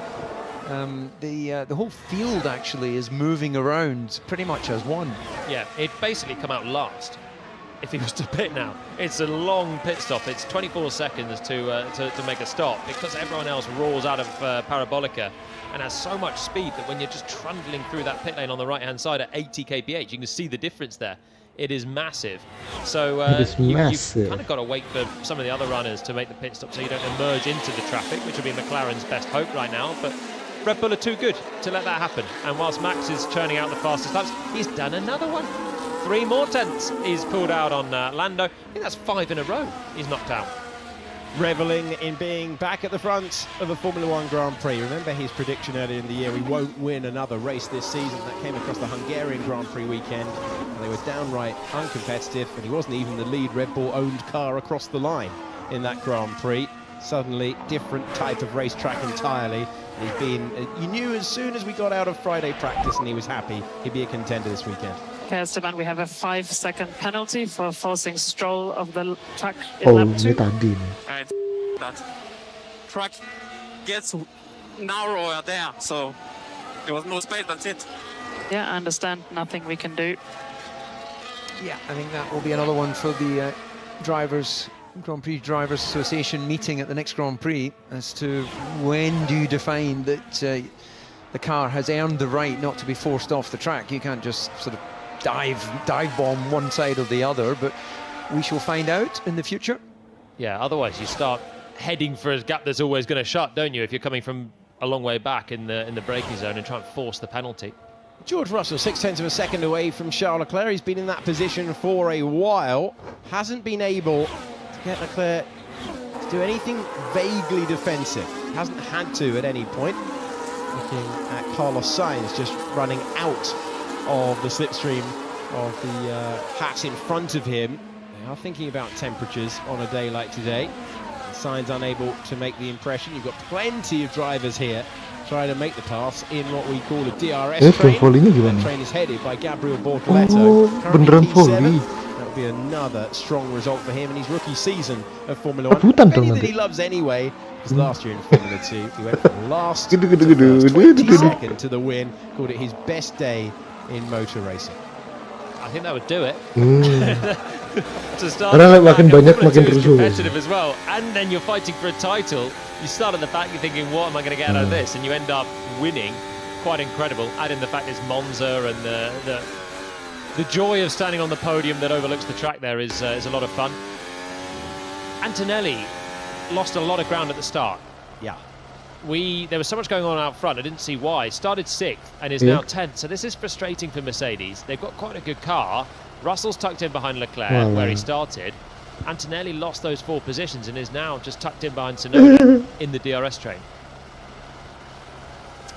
The whole field actually is moving around pretty much as one. Yeah, it basically come out last. If he was to pit now, it's a long pit stop. It's 24 seconds to make a stop, because everyone else rolls out of Parabolica and has so much speed that when you're just trundling through that pit lane on the right-hand side at 80 kph, you can see the difference there. It is massive. So you've kind of got to wait for some of the other runners to make the pit stop so you don't emerge into the traffic, which would be McLaren's best hope right now. But Red Bull are too good to let that happen. And whilst Max is churning out the fastest laps, he's done another one. 3 more tenths he's pulled out on Lando. I think that's 5 in a row he's knocked out. Reveling in being back at the front of a Formula 1 Grand Prix. Remember his prediction earlier in the year, we won't win another race this season. That came across the Hungarian Grand Prix weekend, and they were downright uncompetitive, and he wasn't even the lead Red Bull owned car across the line in that Grand Prix. Suddenly, different type of racetrack entirely. He's been, you knew as soon as we got out of Friday practice and he was happy, he'd be a contender this weekend. Okay, Esteban, we have a 5-second penalty for forcing Stroll of the track in lap 2. Alright, that track gets narrower there, so there was no space, that's it. Yeah, I understand, nothing we can do. Yeah, I think that will be another one for the Grand Prix Drivers Association meeting at the next Grand Prix, as to when do you define that the car has earned the right not to be forced off the track. You can't just sort of dive bomb one side or the other, but we shall find out in the future. Yeah, otherwise you start heading for a gap that's always going to shut, don't you, if you're coming from a long way back in the braking zone and try and force the penalty. George Russell, 0.6 of a second away from Charles Leclerc. He's been in that position for a while. Hasn't been able to get Leclerc to do anything vaguely defensive. Hasn't had to at any point. Looking at Carlos Sainz just running out of the slipstream of the hat in front of him. They are thinking about temperatures on a day like today. Sainz unable to make the impression. You've got plenty of drivers here trying to make the pass in what we call a DRS train. The train is headed by Gabriel Bortoleto. Beneran volley. That would be another strong result for him in his rookie season of Formula 1. Benny that he loves anyway, because last year in Formula 2 he went from last to first, 22nd to the win. Called it his best day in motor racing. I think that would do it. To start, Karena makin banyak makin rusuh. rusuh. Competitive as well, and then you're fighting for a title. You start at the back, you're thinking, what am I going to get out of this? And you end up winning. Quite incredible. Add in the fact it's Monza and the joy of standing on the podium that overlooks the track there is a lot of fun. Antonelli lost a lot of ground at the start. Yeah. There was so much going on out front, I didn't see why. Started 6th and is now 10th, so this is frustrating for Mercedes. They've got quite a good car. Russell's tucked in behind Leclerc, where he started. Antonelli lost those 4 positions and is now just tucked in behind Tsunoda in the DRS train.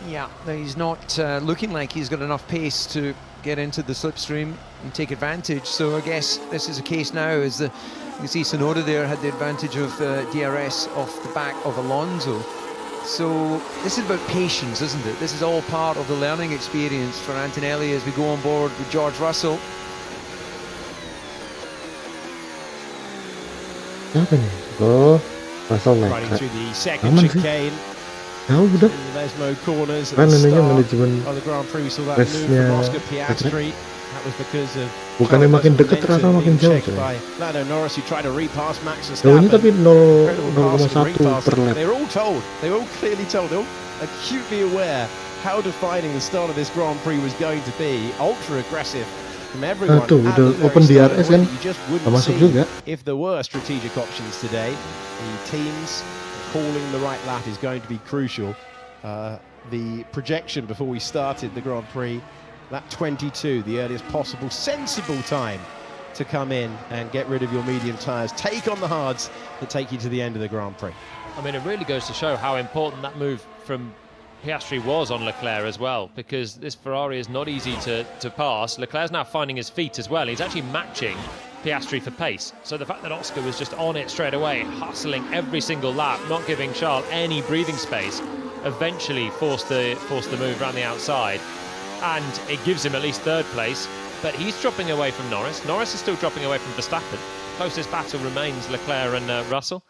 Yeah, he's not looking like he's got enough pace to get into the slipstream and take advantage. So I guess this is a case now as you can see Tsunoda there had the advantage of DRS off the back of Alonso. So this is about patience, isn't it? This is all part of the learning experience for Antonelli as we go on board with George Russell. Apa nih? Oh, Russell naik. Running through the second chicane. Udah. There's no corners. Kan ininya manajemen the Grand Prix, saw that move from Oscar Piastri. That was because of bukannya makin dekat Russell makin jauh. Lando Norris, who tried to repass Max Jauhnya tapi Verstappen. 0,1 per lap. They're all told. They were all clearly told. They're all acutely aware how defining the start of this Grand Prix was going to be. Ultra aggressive. Tuh udah open DRS kan, nggak masuk juga. If there were strategic options today, the teams calling the right lap is going to be crucial. The projection before we started the Grand Prix, lap 22, the earliest possible sensible time to come in and get rid of your medium tyres, take on the hards that take you to the end of the Grand Prix. I mean, it really goes to show how important that move from Piastri was on Leclerc as well, because this Ferrari is not easy to pass. Leclerc's now finding his feet as well. He's actually matching Piastri for pace. So the fact that Oscar was just on it straight away, hustling every single lap, not giving Charles any breathing space, eventually forced the move around the outside. And it gives him at least 3rd place, but he's dropping away from Norris. Norris is still dropping away from Verstappen. Closest battle remains Leclerc and Russell.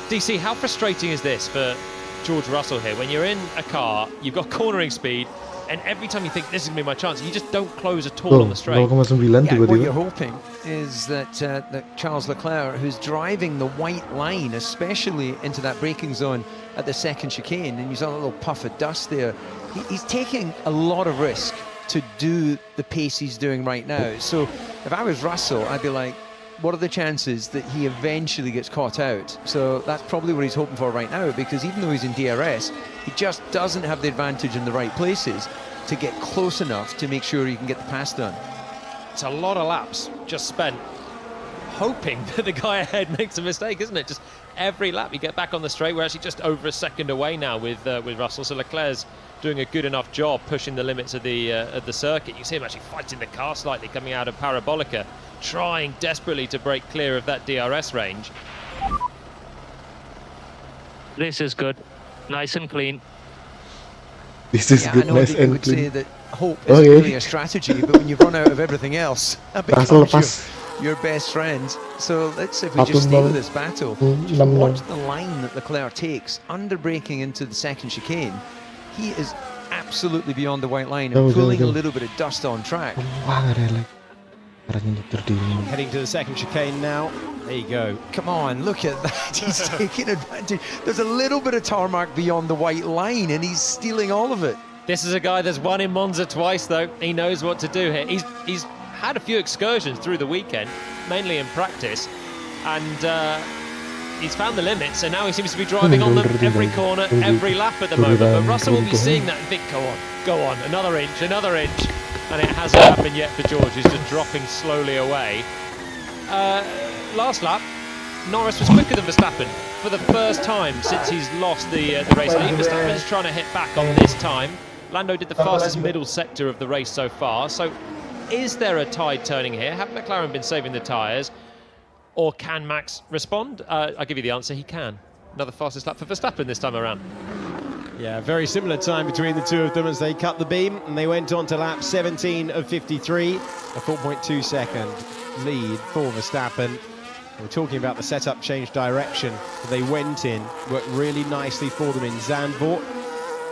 DC, how frustrating is this for George Russell here? When you're in a car, you've got cornering speed, and every time you think this is going to be my chance, you just don't close at all on the straight. 0,9 what you're hoping is that Charles Leclerc, who's driving the white line, especially into that braking zone at the second chicane, and you saw a little puff of dust there, he's taking a lot of risk to do the pace he's doing right now. So if I was Russell, I'd be like, what are the chances that he eventually gets caught out? So that's probably what he's hoping for right now, because even though he's in DRS, he just doesn't have the advantage in the right places to get close enough to make sure he can get the pass done. It's a lot of laps just spent hoping that the guy ahead makes a mistake, isn't it? Just every lap you get back on the straight. We're actually just over a second away now with Russell. So Leclerc's doing a good enough job pushing the limits of the circuit. You see him actually fighting the car slightly coming out of Parabolica, trying desperately to break clear of that DRS range. This is good, nice and clean. This is good, nice and would clean. say that hope isn't really a strategy, but when you've run out of everything else, that becomes your best friend. So let's see if we just stay with this battle. Just watch the line that Leclerc takes, under braking into the second chicane. He is absolutely beyond the white line and pulling a little bit of dust on track. Heading to the second chicane now. There you go. Come on, look at that. He's taking advantage. There's a little bit of tarmac beyond the white line and he's stealing all of it. This is a guy that's won in Monza twice, though. He knows what to do here. He's had a few excursions through the weekend, mainly in practice, and he's found the limits, and now he seems to be driving on them every corner, every lap at the moment. But Russell will be seeing that and think, go on, another inch, and it hasn't happened yet for George. He's just dropping slowly away. Last lap, Norris was quicker than Verstappen for the first time since he's lost the race lead. Verstappen's trying to hit back on this time. Lando did the fastest middle sector of the race so far. So is there a tide turning here? Have McLaren been saving the tyres? Or can Max respond? I'll give you the answer, he can. Another fastest lap for Verstappen this time around. Yeah, very similar time between the two of them as they cut the beam, and they went on to lap 17 of 53, a 4.2 second lead for Verstappen. We're talking about the setup change direction that they went in, worked really nicely for them in Zandvoort.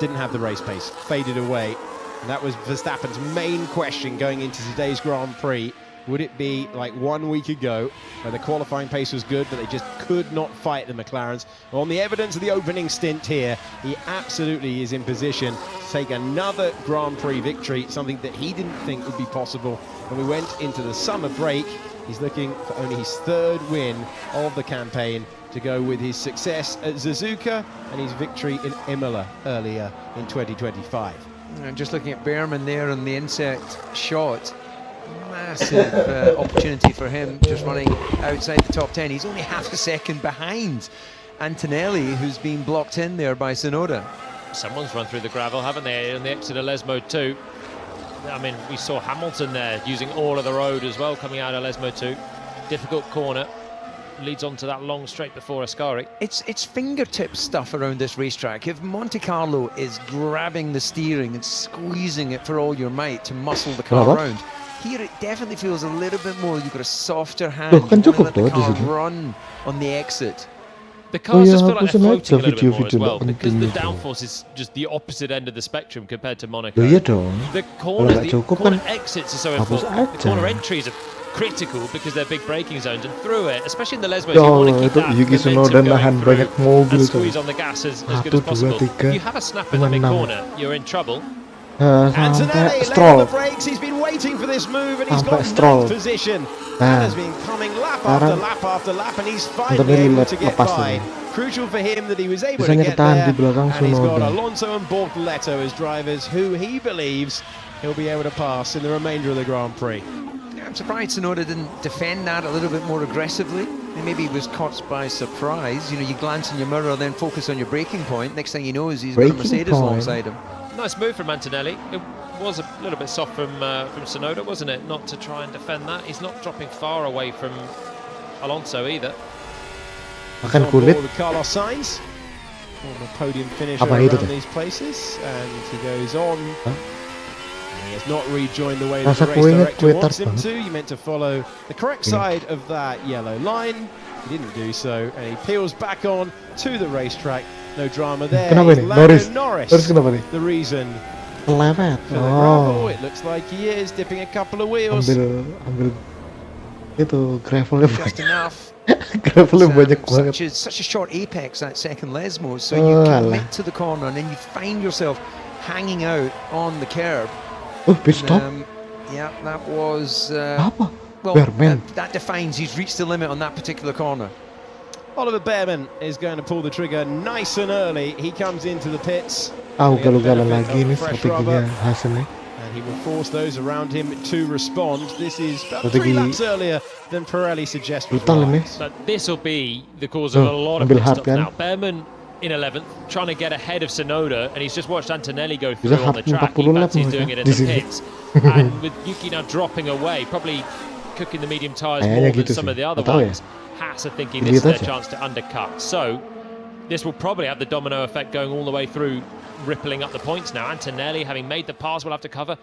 Didn't have the race pace, faded away. And that was Verstappen's main question going into today's Grand Prix. Would it be like 1 week ago where the qualifying pace was good, but they just could not fight the McLarens? Well, on the evidence of the opening stint here, he absolutely is in position to take another Grand Prix victory, something that he didn't think would be possible. When we went into the summer break, he's looking for only his third win of the campaign to go with his success at Suzuka and his victory in Imola earlier in 2025. And just looking at Behrman there on the inset shot, massive opportunity for him, just running outside the top 10. He's only half a second behind Antonelli, who's been blocked in there by Tsunoda. Someone's run through the gravel, haven't they, on the exit of Lesmo 2. I mean, we saw Hamilton there using all of the road as well, coming out of Lesmo 2. Difficult corner, leads on to that long straight before Ascari. It's fingertip stuff around this racetrack. If Monte Carlo is grabbing the steering and squeezing it for all your might to muscle the car around, here it definitely feels a little bit more, you've got a softer hand, you want to let the car run on the exit. The cars just feel like they're floating a little bit more as well, because the downforce is just the opposite end of the spectrum compared to Monaco. The corner exits are so important. The corner entries are critical because they're big braking zones, and through it, especially in the Lesmos, you want to keep that momentum going through and squeeze on the gas as good as possible. If you have a snap in the big corner, you're in trouble. Antonelli led on the brakes, he's been waiting for this move and he's got ninth position. And has been coming lap after lap after lap, and he's finally able to get by. Crucial for him that he was able to get there, and he's got Alonso and Bortoleto as drivers who he believes he'll be able to pass in the remainder of the Grand Prix. I'm surprised Tsunoda didn't defend that a little bit more aggressively. Maybe he was caught by surprise. You know, you glance in your mirror, then focus on your braking point. Next thing you know is he's got a Mercedes alongside him. Nice move from Antonelli. It was a little bit soft from Tsunoda, wasn't it? Not to try and defend that. He's not dropping far away from Alonso either. Makan kulit. With Carlos Sainz on the podium finish around these places, and he goes on. He has not rejoined the way that the race director wants him to. He meant to follow the correct side of that yellow line. He didn't do so, and he peels back on to the racetrack. No drama there. Norris. The reason for the gravel. It looks like he is dipping a couple of wheels. Ambil itu gravelnya just enough. Gravelnya banyak banget. Such a short apex, that second Lesmo, so you commit to the corner and then you find yourself hanging out on the curb. Pit stop. Yeah, that was well, that defines he's reached the limit on that particular corner. Oliver Behrman is going to pull the trigger nice and early. He comes into the pits. Ugal-ugalan lagi nih strateginya hasilnya. And he will force those around him to respond. This is about 3 laps earlier than Pirelli suggests. But this will be the cause of a lot of pit stops now. Behrman in 11th, trying to get ahead of Tsunoda, and he's just watched Antonelli go through on the track. He fancies doing it in the pits. And with Yuki now dropping away, probably cooking the medium tyres more than some of the other ones. Haas are thinking this is their chance to undercut. So this will probably have the domino effect going all the way through, rippling up the points now. Antonelli, having made the pass, will have to cover.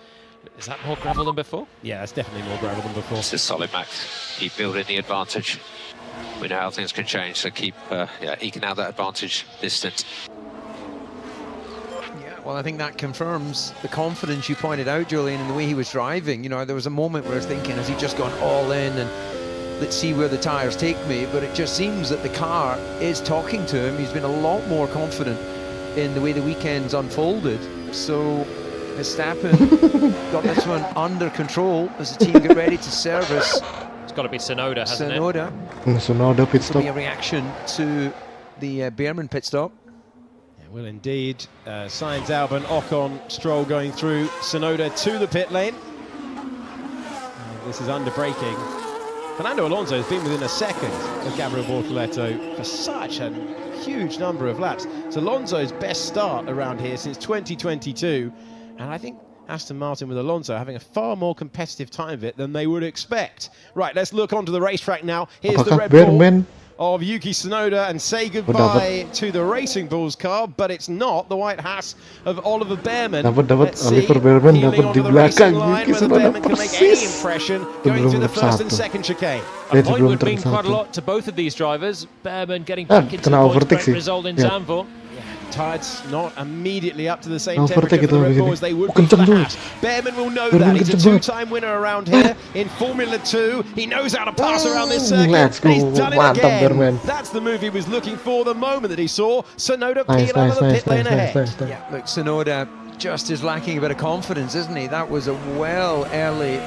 Is that more gravel than before? Yeah, it's definitely more gravel than before. This is solid, Max. Keep building the advantage. We know how things can change, so keep eking out that advantage distance. Well, I think that confirms the confidence you pointed out, Julian, in the way he was driving. You know, there was a moment where I was thinking, has he just gone all in and let's see where the tyres take me? But it just seems that the car is talking to him. He's been a lot more confident in the way the weekend's unfolded. So Verstappen got this one under control as the team get ready to service It's got to be Tsunoda, hasn't it? Tsunoda pit stop. Be a reaction to the Behrman pit stop. Yeah, well, indeed. Sainz, Albon, Ocon, Stroll going through. Tsunoda to the pit lane. This is under braking. Fernando Alonso has been within a second of Gabriel Bortoleto for such a huge number of laps. It's Alonso's best start around here since 2022, and I think Aston Martin with Alonso having a far more competitive time of it than they would expect. Right, let's look onto the racetrack now. Here's the Red Bull of Yuki Tsunoda, and say goodbye to the Racing Bulls car, but it's not the white hat of Oliver Behrman. Dapat Oliver Behrman dapat di belakang Yuki Tsunoda persis. Going through the first and second chicane. A point would mean quite a lot to both of these drivers. Behrman getting back into the points, great result in Zandvoort. Tides not immediately up to the same temperature for the Red Bull as they would be for Haas. Behrman will know that. He's a two-time winner around here in Formula 2. He knows how to pass around this circuit. He's done it again. That's the move he was looking for the moment that he saw Tsunoda peel out of the pit lane ahead. Yeah, look, Tsunoda just is lacking a bit of confidence, isn't he? That was a well early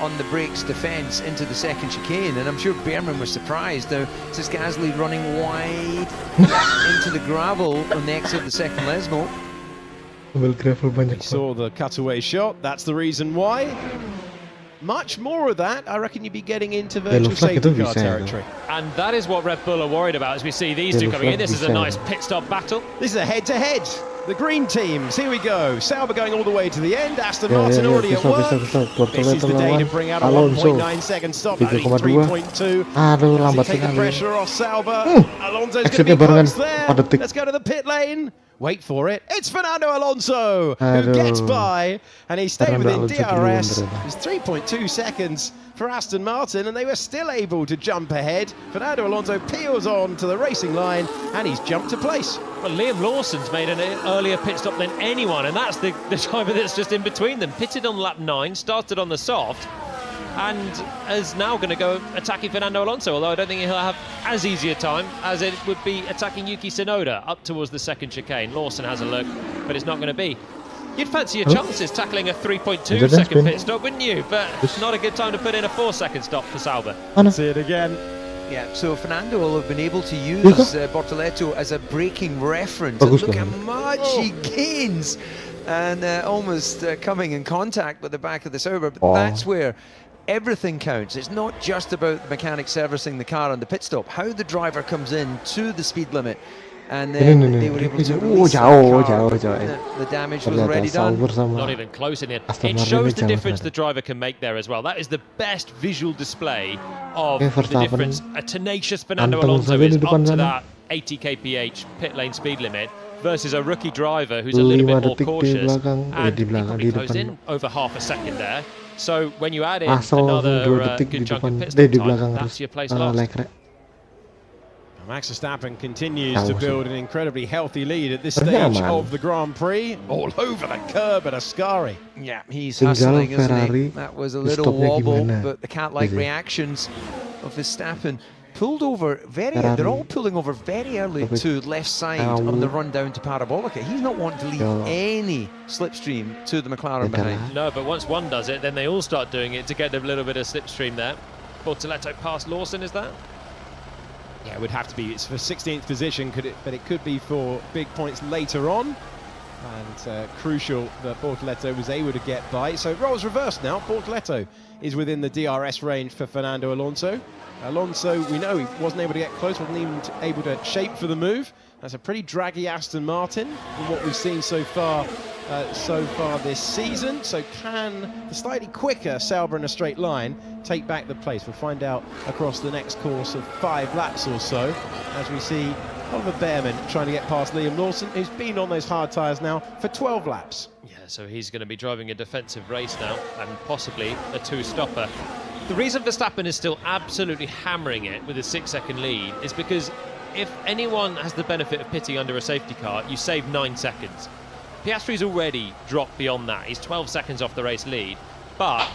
on the brakes defence into the second chicane, and I'm sure Behrman was surprised. Now, it's Gasly running wide into the gravel on the exit of the second Lesmo. We saw the cutaway shot. That's the reason why. Much more of that, I reckon you'd be getting into virtual safety car territory. And that is what Red Bull are worried about as we see these two coming in. This is a nice pit stop battle. This is a head-to-head. The green teams, here we go. Sauber going all the way to the end. Aston Martin already at work. This is the day to bring out a 1.9 second stop. Only 3.2. Take the pressure off Sauber. Alonso's going to be close there. Let's go to the pit lane. Wait for it. It's Fernando Alonso who gets by, and he stayed within DRS. It's 3.2 seconds for Aston Martin, and they were still able to jump ahead. Fernando Alonso peels on to the racing line, and he's jumped to place. Well, Liam Lawson's made an earlier pit stop than anyone, and that's the driver that's just in between them. Pitted on lap 9, started on the soft, and is now going to go attacking Fernando Alonso, although I don't think he'll have as easy a time as it would be attacking Yuki Tsunoda up towards the second chicane. Lawson has a look, but it's not going to be. You'd fancy your chances tackling a 3.2 second pit stop, wouldn't you? But it's not a good time to put in a 4-second stop for Sauber. See it again. Yeah, so Fernando will have been able to use Bortoleto as a braking reference. And look how much he gains, and almost coming in contact with the back of the Sauber. But that's where everything counts. It's not just about the mechanic servicing the car on the pit stop. How the driver comes in to the speed limit, and then they were able to release the car. The damage was already done. Not even close in the end. It shows the difference the driver can make there as well. That is the best visual display of the difference a tenacious Fernando Alonso is up to that 80 kph pit lane speed limit versus a rookie driver who's a little bit more cautious, and he probably closed in over half a second there. So when you add in another good chunk of pit stop time, that's your place lost. Max Verstappen continues to build an incredibly healthy lead at this stage of the Grand Prix. All over the curb at Ascari. Yeah, he's hustling, isn't he? That was a little wobble, but the cat-like reactions of Verstappen pulled over they're all pulling over very early to left side on the run down to Parabolica. He's not wanting to leave any slipstream to the McLaren behind. No, but once one does it, then they all start doing it to get a little bit of slipstream there. Bortoleto past Lawson, is that? Yeah, it would have to be. It's for 16th position, but it could be for big points later on. And crucial that Bortoleto was able to get by. So roles reversed now. Bortoleto is within the DRS range for Fernando Alonso. Alonso, we know he wasn't able to get close, wasn't even able to shape for the move. That's a pretty draggy Aston Martin from what we've seen so far this season. So can the slightly quicker Sauber in a straight line take back the place? We'll find out across the next course of 5 laps or so, as we see Oliver Behrman trying to get past Liam Lawson, who's been on those hard tyres now for 12 laps. Yeah, so he's going to be driving a defensive race now, and possibly a 2-stopper. The reason Verstappen is still absolutely hammering it with a 6-second lead is because if anyone has the benefit of pitting under a safety car, you save 9 seconds. Piastri's already dropped beyond that. He's 12 seconds off the race lead. But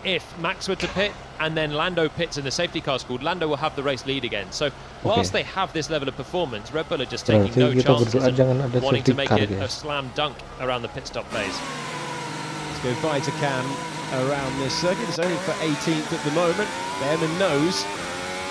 if Max were to pit and then Lando pits and the safety car's called, Lando will have the race lead again. So whilst they have this level of performance, Red Bull are just taking no chances and wanting to make it a slam dunk around the pit stop phase. Let's go by to Cam. around this circuit. It's only for 18th at the moment. Behrman knows,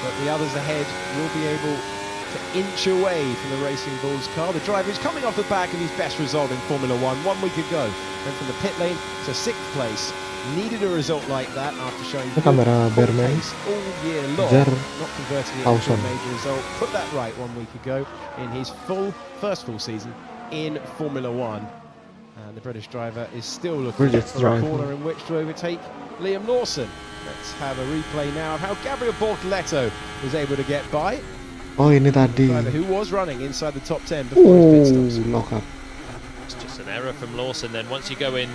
but the others ahead will be able to inch away from the Racing Bulls car. The driver is coming off the back of his best result in Formula 1 week ago. Went from the pit lane to 6th place. Needed a result like that after showing good pace all year long, not converting it into a major result. Put that right 1 week ago in his first full season in Formula 1. And the British driver is still looking for a corner in which to overtake Liam Lawson. Let's have a replay now of how Gabriel Bortoleto was able to get by. Oh, ini tadi. Who was running inside the top 10 before his pit stops. Lock up. It's just an error from Lawson then. Once you go in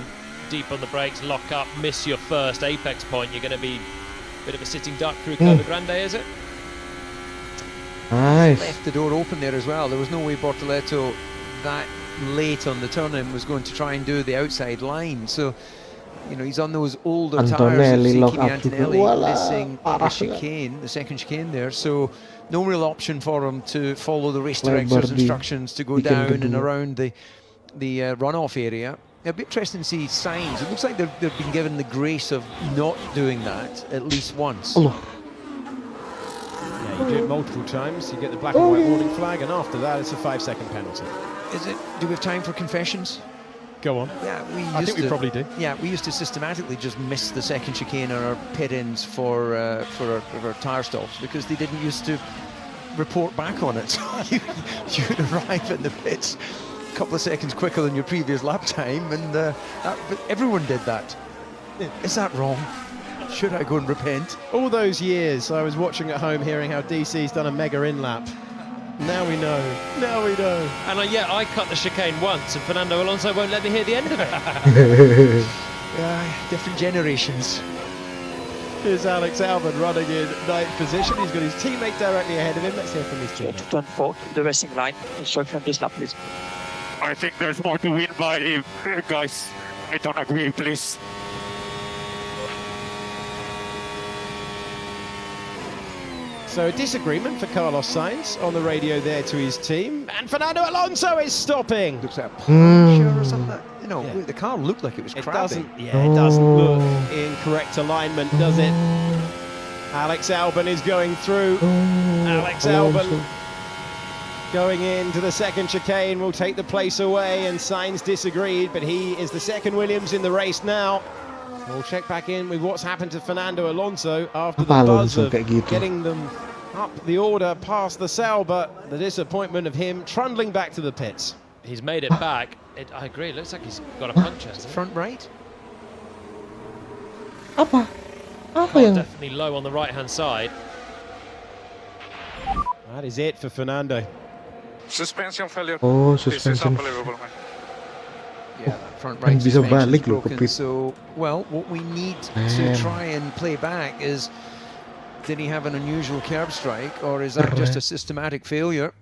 deep on the brakes, lock up, miss your first apex point, you're going to be a bit of a sitting duck through Curva Grande, is it? Nice. Left the door open there as well. There was no way Bortoleto that late on the turn-in was going to try and do the outside line. So, you know, he's on those older tyres of Kimi Antonelli, missing the chicane, the second chicane there. So, no real option for him to follow the race director's instructions to go down and around the runoff area. It'll be interesting to see signs. It looks like they've been given the grace of not doing that at least once. Yeah, you do it multiple times, you get the black and white warning flag, and after that it's a 5-second penalty. Is it? Do we have time for confessions? Go on. Yeah, I think we probably do. Yeah, we used to systematically just miss the second chicane on our pit-ins for our tyre stops because they didn't used to report back on it. You'd arrive in the pits a couple of seconds quicker than your previous lap time, and but everyone did that. Is that wrong? Should I go and repent? All those years I was watching at home, hearing how DC's done a mega in-lap. Now we know. Now we know. And I cut the chicane once, and Fernando Alonso won't let me hear the end of it. Different generations. Here's Alex Albon running in 9th position. He's got his teammate directly ahead of him. Let's hear from his teammate. Turn 4, the racing line. Instruction this lap, please. I think there's more to win by him, guys. I don't agree, please. So a disagreement for Carlos Sainz on the radio there to his team, and Fernando Alonso is stopping. Looks like a puncture or something. You know, the car looked like it was crabbing. It doesn't look in correct alignment, does it? Alex Albon is going through. Alex Albon going into the second chicane will take the place away, and Sainz disagreed, but he is the second Williams in the race now. We'll check back in with what's happened to Fernando Alonso after the buzz of getting them up the order past the Sauber. The disappointment of him trundling back to the pits. He's made it back. I agree, it looks like he's got a puncture. Front right? Apa yang? Definitely low on the right-hand side. That is it for Fernando. Suspension failure. Oh, suspension. This is unbelievable, man. Yeah, that front right suspension is broken. So, well, what we need to try and play back is, did he have an unusual curb strike, or is that just a systematic failure?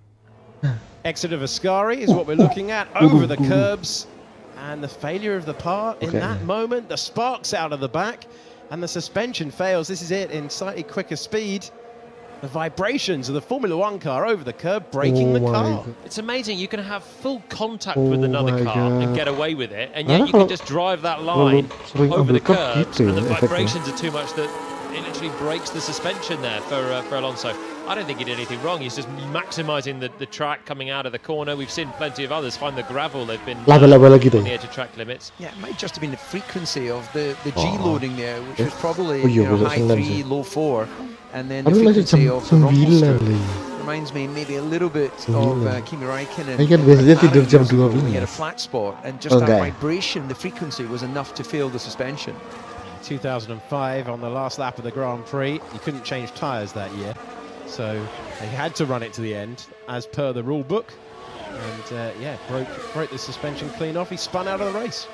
Exit of Ascari is what we're looking at, over the curbs, and the failure of the part in that moment. The sparks out of the back, and the suspension fails. This is it in slightly quicker speed. The vibrations of the Formula 1 car over the curb, breaking the car. It's amazing. You can have full contact with another car and get away with it, and yet you can just drive that line over the curbs, and the vibrations are too much that it literally breaks the suspension there for Alonso. I don't think he did anything wrong. He's just maximising the track coming out of the corner. We've seen plenty of others find the gravel. They've been on the edge of track limits. Yeah, it might just have been the frequency of the G-loading there, which was probably high 3, low 4. And then the frequency of the rumble strip reminds me maybe a little bit of Kimi Räikkönen. He had a flat spot, and just that vibration, the frequency was enough to fail the suspension. 2005 on the last lap of the Grand Prix, you couldn't change tyres that year, so they had to run it to the end as per the rule book, and broke the suspension clean off. He spun out of the race.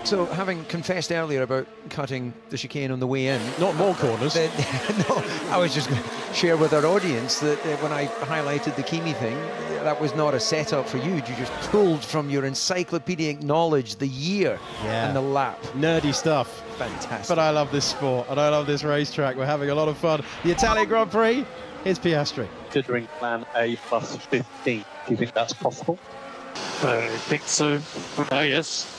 So, having confessed earlier about cutting the chicane on the way in, not more corners. No, I was just going to share with our audience that when I highlighted the Kimi thing, that was not a setup for you. You just pulled from your encyclopedic knowledge the year and the lap. Nerdy stuff. Fantastic. But I love this sport and I love this racetrack. We're having a lot of fun. The Italian Grand Prix, here's Piastri. Considering plan A plus 15, do you think that's possible? I think so. Yes.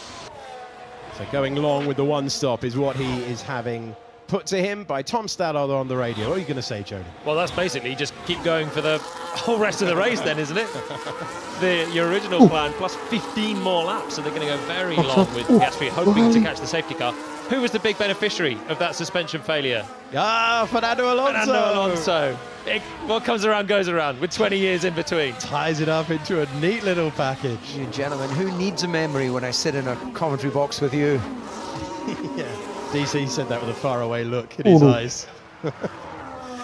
So going long with the one stop is what he is having put to him by Tom Stallard on the radio. What are you going to say, Jody? Well, that's basically just keep going for the whole rest of the race then, isn't it? Your original plan plus 15 more laps, so they're going to go very long with Piastri hoping to catch the safety car. Who was the big beneficiary of that suspension failure? Fernando Alonso. Fernando Alonso. What comes around goes around with 20 years in between. Ties it up into a neat little package. You gentlemen, who needs a memory when I sit in a commentary box with you? Yeah. DC said that with a faraway look in his eyes.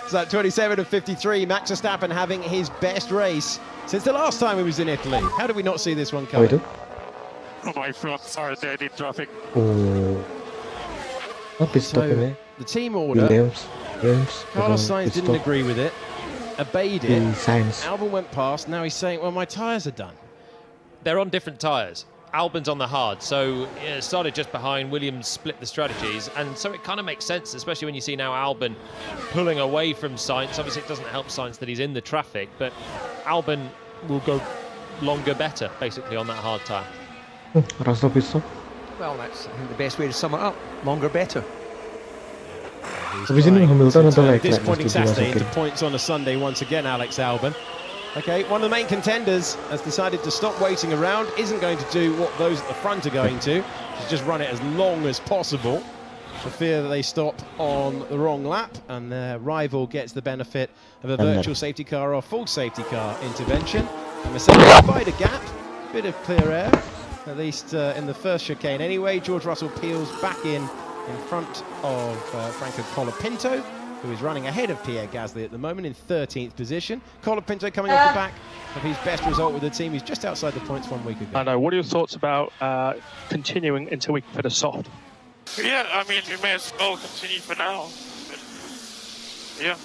So at 27 of 53, Max Verstappen having his best race since the last time he was in Italy. How did we not see this one coming? Oh my God, sorry, they did traffic. So the team order, Carlos Sainz didn't agree with it, obeyed it, Albon went past, now he's saying, well, my tyres are done. They're on different tyres. Albon's on the hard, so it started just behind. Williams split the strategies, and so it kind of makes sense, especially when you see now Albon pulling away from Sainz. Obviously, it doesn't help Sainz that he's in the traffic, but Albon will go longer, better, basically, on that hard tyre. Well, that's, I think, the best way to sum it up. Longer, better. Disappointing Saturday into points on a Sunday once again, Alex Albon. Okay, one of the main contenders has decided to stop waiting around, isn't going to do what those at the front are going to just run it as long as possible, for fear that they stop on the wrong lap, and their rival gets the benefit of a virtual safety car or full safety car intervention. And Mercedes spied a gap, bit of clear air, at least in the first chicane anyway. George Russell peels back in front of Franco Colapinto, who is running ahead of Pierre Gasly at the moment in 13th position. Colapinto coming off the back of his best result with the team. He's just outside the points 1 week ago. I know. What are your thoughts about continuing until we can fit a soft? Yeah, I mean, we may as well continue for now. Yeah.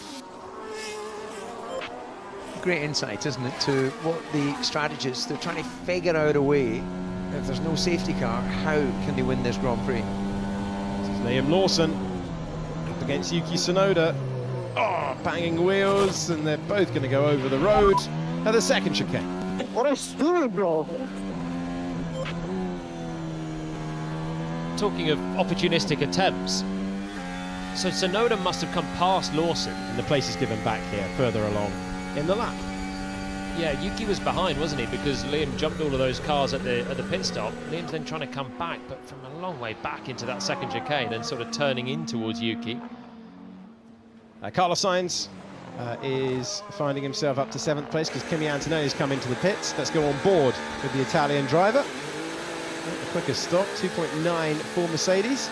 Great insight, isn't it, to what the strategists, they're trying to figure out a way, if there's no safety car, how can they win this Grand Prix? This is Liam Lawson up against Yuki Tsunoda. Oh, banging wheels, and they're both going to go over the road at the second chicane. What a story, bro! Talking of opportunistic attempts, so Tsunoda must have come past Lawson. And the place is given back here, further along in the lap. Yeah, Yuki was behind, wasn't he? Because Liam jumped all of those cars at the pit stop. Liam's then trying to come back, but from a long way back into that second chicane and sort of turning in towards Yuki. Carlos Sainz is finding himself up to 7th place because Kimi Antonelli's come into the pits. Let's go on board with the Italian driver. The quickest stop, 2.9 for Mercedes.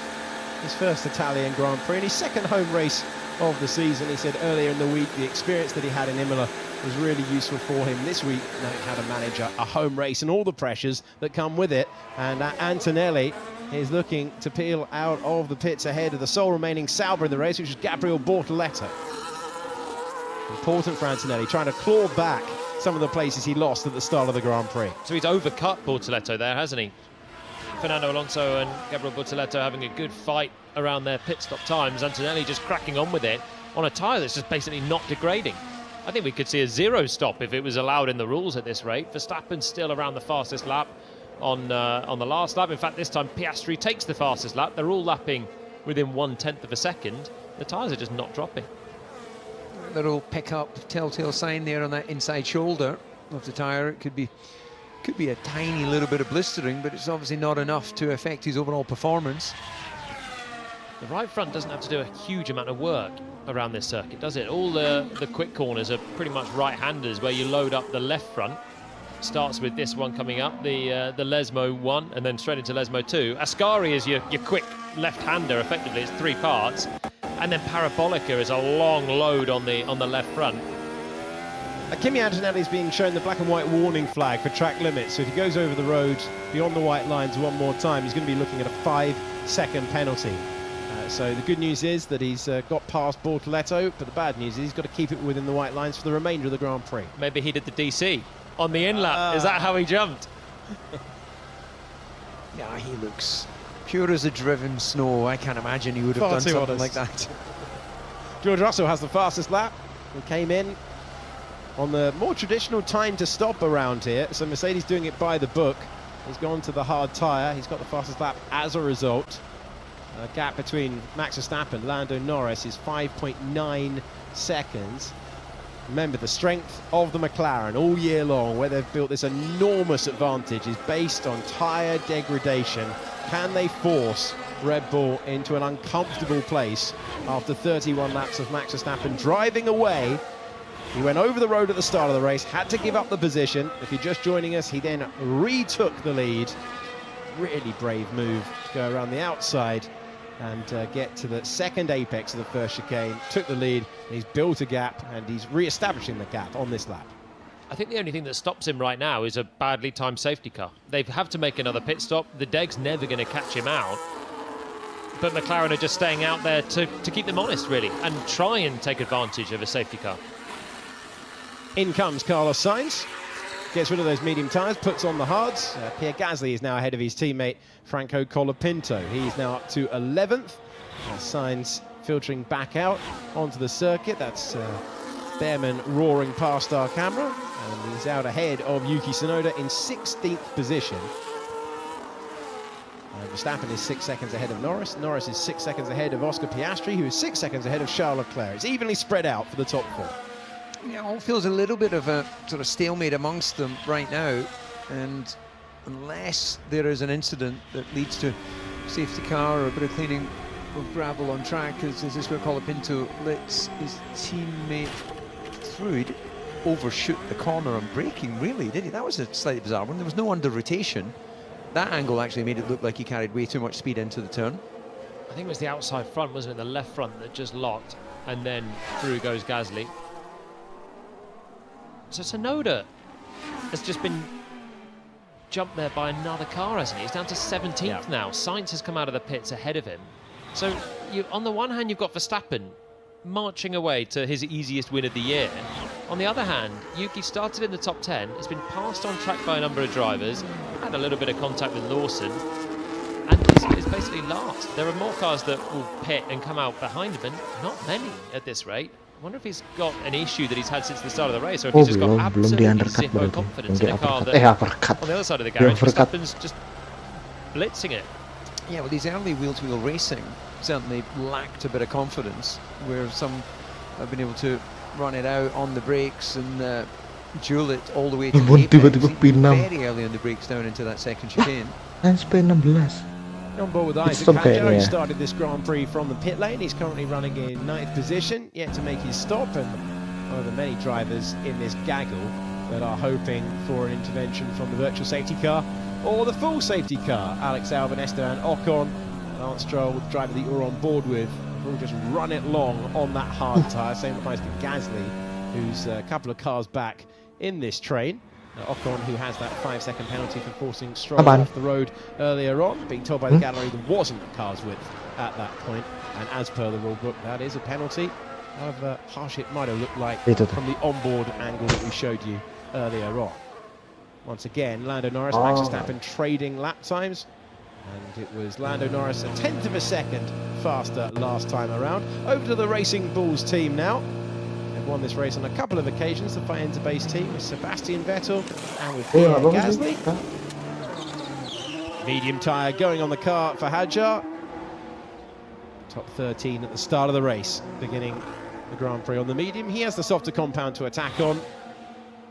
His first Italian Grand Prix and his second home race of the season. He said earlier in the week the experience that he had in Imola was really useful for him this week, knowing how to manage a home race and all the pressures that come with it. And Antonelli is looking to peel out of the pits ahead of the sole remaining Sauber in the race, which is Gabriel Bortoleto. Important for Antonelli, trying to claw back some of the places he lost at the start of the Grand Prix. So he's overcut Bortoleto there, hasn't he? Fernando Alonso and Gabriel Bortoleto having a good fight around their pit stop times. Antonelli just cracking on with it on a tyre that's just basically not degrading. I think we could see a 0 stop if it was allowed in the rules at this rate. Verstappen's still around the fastest lap on the last lap. In fact, this time Piastri takes the fastest lap. They're all lapping within 1/10 of a second. The tyres are just not dropping. Little pick-up telltale sign there on that inside shoulder of the tyre. It could be a tiny little bit of blistering, but it's obviously not enough to affect his overall performance. The right front doesn't have to do a huge amount of work around this circuit, does it? All the quick corners are pretty much right-handers where you load up the left front. Starts with this one coming up, the Lesmo 1, and then straight into Lesmo 2. Ascari is your quick left-hander, effectively. It's 3 parts. And then Parabolica is a long load on the left front. Kimi Antonelli is being shown the black and white warning flag for track limits. So if he goes over the road beyond the white lines one more time, he's going to be looking at a 5-second penalty. So the good news is that he's got past Bortoleto, but the bad news is he's got to keep it within the white lines for the remainder of the Grand Prix. Maybe he did the DC on the in-lap. Is that how he jumped? Yeah, he looks pure as a driven snow. I can't imagine he would have done something like that. George Russell has the fastest lap and came in on the more traditional time to stop around here. So Mercedes doing it by the book. He's gone to the hard tyre. He's got the fastest lap as a result. The gap between Max Verstappen and Lando Norris is 5.9 seconds. Remember, the strength of the McLaren all year long, where they've built this enormous advantage, is based on tyre degradation. Can they force Red Bull into an uncomfortable place after 31 laps of Max Verstappen driving away? He went over the road at the start of the race, had to give up the position. If you're just joining us, he then retook the lead. Really brave move to go around the outside and get to the second apex of the first chicane. Took the lead, and he's built a gap, and he's re-establishing the gap on this lap. I think the only thing that stops him right now is a badly timed safety car. They have to make another pit stop. The Deg's never going to catch him out. But McLaren are just staying out there to keep them honest, really, and try and take advantage of a safety car. In comes Carlos Sainz. Gets rid of those medium tyres, puts on the hards. Pierre Gasly is now ahead of his teammate Franco Colapinto. He's now up to 11th. Sainz filtering back out onto the circuit. That's Behrman roaring past our camera. And he's out ahead of Yuki Tsunoda in 16th position. Verstappen is 6 seconds ahead of Norris. Norris is 6 seconds ahead of Oscar Piastri, who is 6 seconds ahead of Charles Leclerc. It's evenly spread out for the top four. Yeah, it all feels a little bit of a sort of stalemate amongst them right now, and unless there is an incident that leads to safety car or a bit of cleaning of gravel on track, as this is where Colapinto lets his teammate through. He didn't overshoot the corner on braking, really, did he? That was a slightly bizarre one. There was no under rotation. That angle actually made it look like he carried way too much speed into the turn. I think it was the outside front, wasn't it? The left front that just locked, and then through goes Gasly. So Tsunoda has just been jumped there by another car, hasn't he? He's down to 17th now. Sainz has come out of the pits ahead of him. So on the one hand, you've got Verstappen marching away to his easiest win of the year. On the other hand, Yuki started in the top 10, has been passed on track by a number of drivers, had a little bit of contact with Lawson, and is basically last. There are more cars that will pit and come out behind him, and not many at this rate. I wonder if he's got an issue that he's had since the start of the race, or if he's just got absolutely zero confidence in a car that, on the other side of the garage, Verstappen's just blitzing it. Yeah, well, these early wheel-to-wheel racing certainly lacked a bit of confidence, where some have been able to run it out on the brakes and duel it all the way to the apex, very early on the brakes down into that second chicane. On board with Isaac Hadjar, he started this Grand Prix from the pit lane. He's currently running in 9th position, yet to make his stop, and one of the many drivers in this gaggle that are hoping for an intervention from the virtual safety car or the full safety car. Alex Albon, Esteban Ocon, and Lance Stroll, the driver that you're on board with, will just run it long on that hard tyre. Same applies to Gasly, who's a couple of cars back in this train. Ocon, who has that 5-second penalty for forcing Stroll off the road earlier on, being told by the gallery there wasn't a car's width at that point, and as per the rule book, that is a penalty. However harsh it might have looked like from the onboard angle that we showed you earlier on. Once again, Lando Norris, Max Verstappen trading lap times, and it was Lando Norris 1/10 of a second faster last time around. Over to the Racing Bulls team now. They've won this race on a couple of occasions, the Faenza-based team with Sebastian Vettel and with Pierre Gasly. Medium tyre going on the car for Hadjar. Top 13 at the start of the race, beginning the Grand Prix on the medium. He has the softer compound to attack on.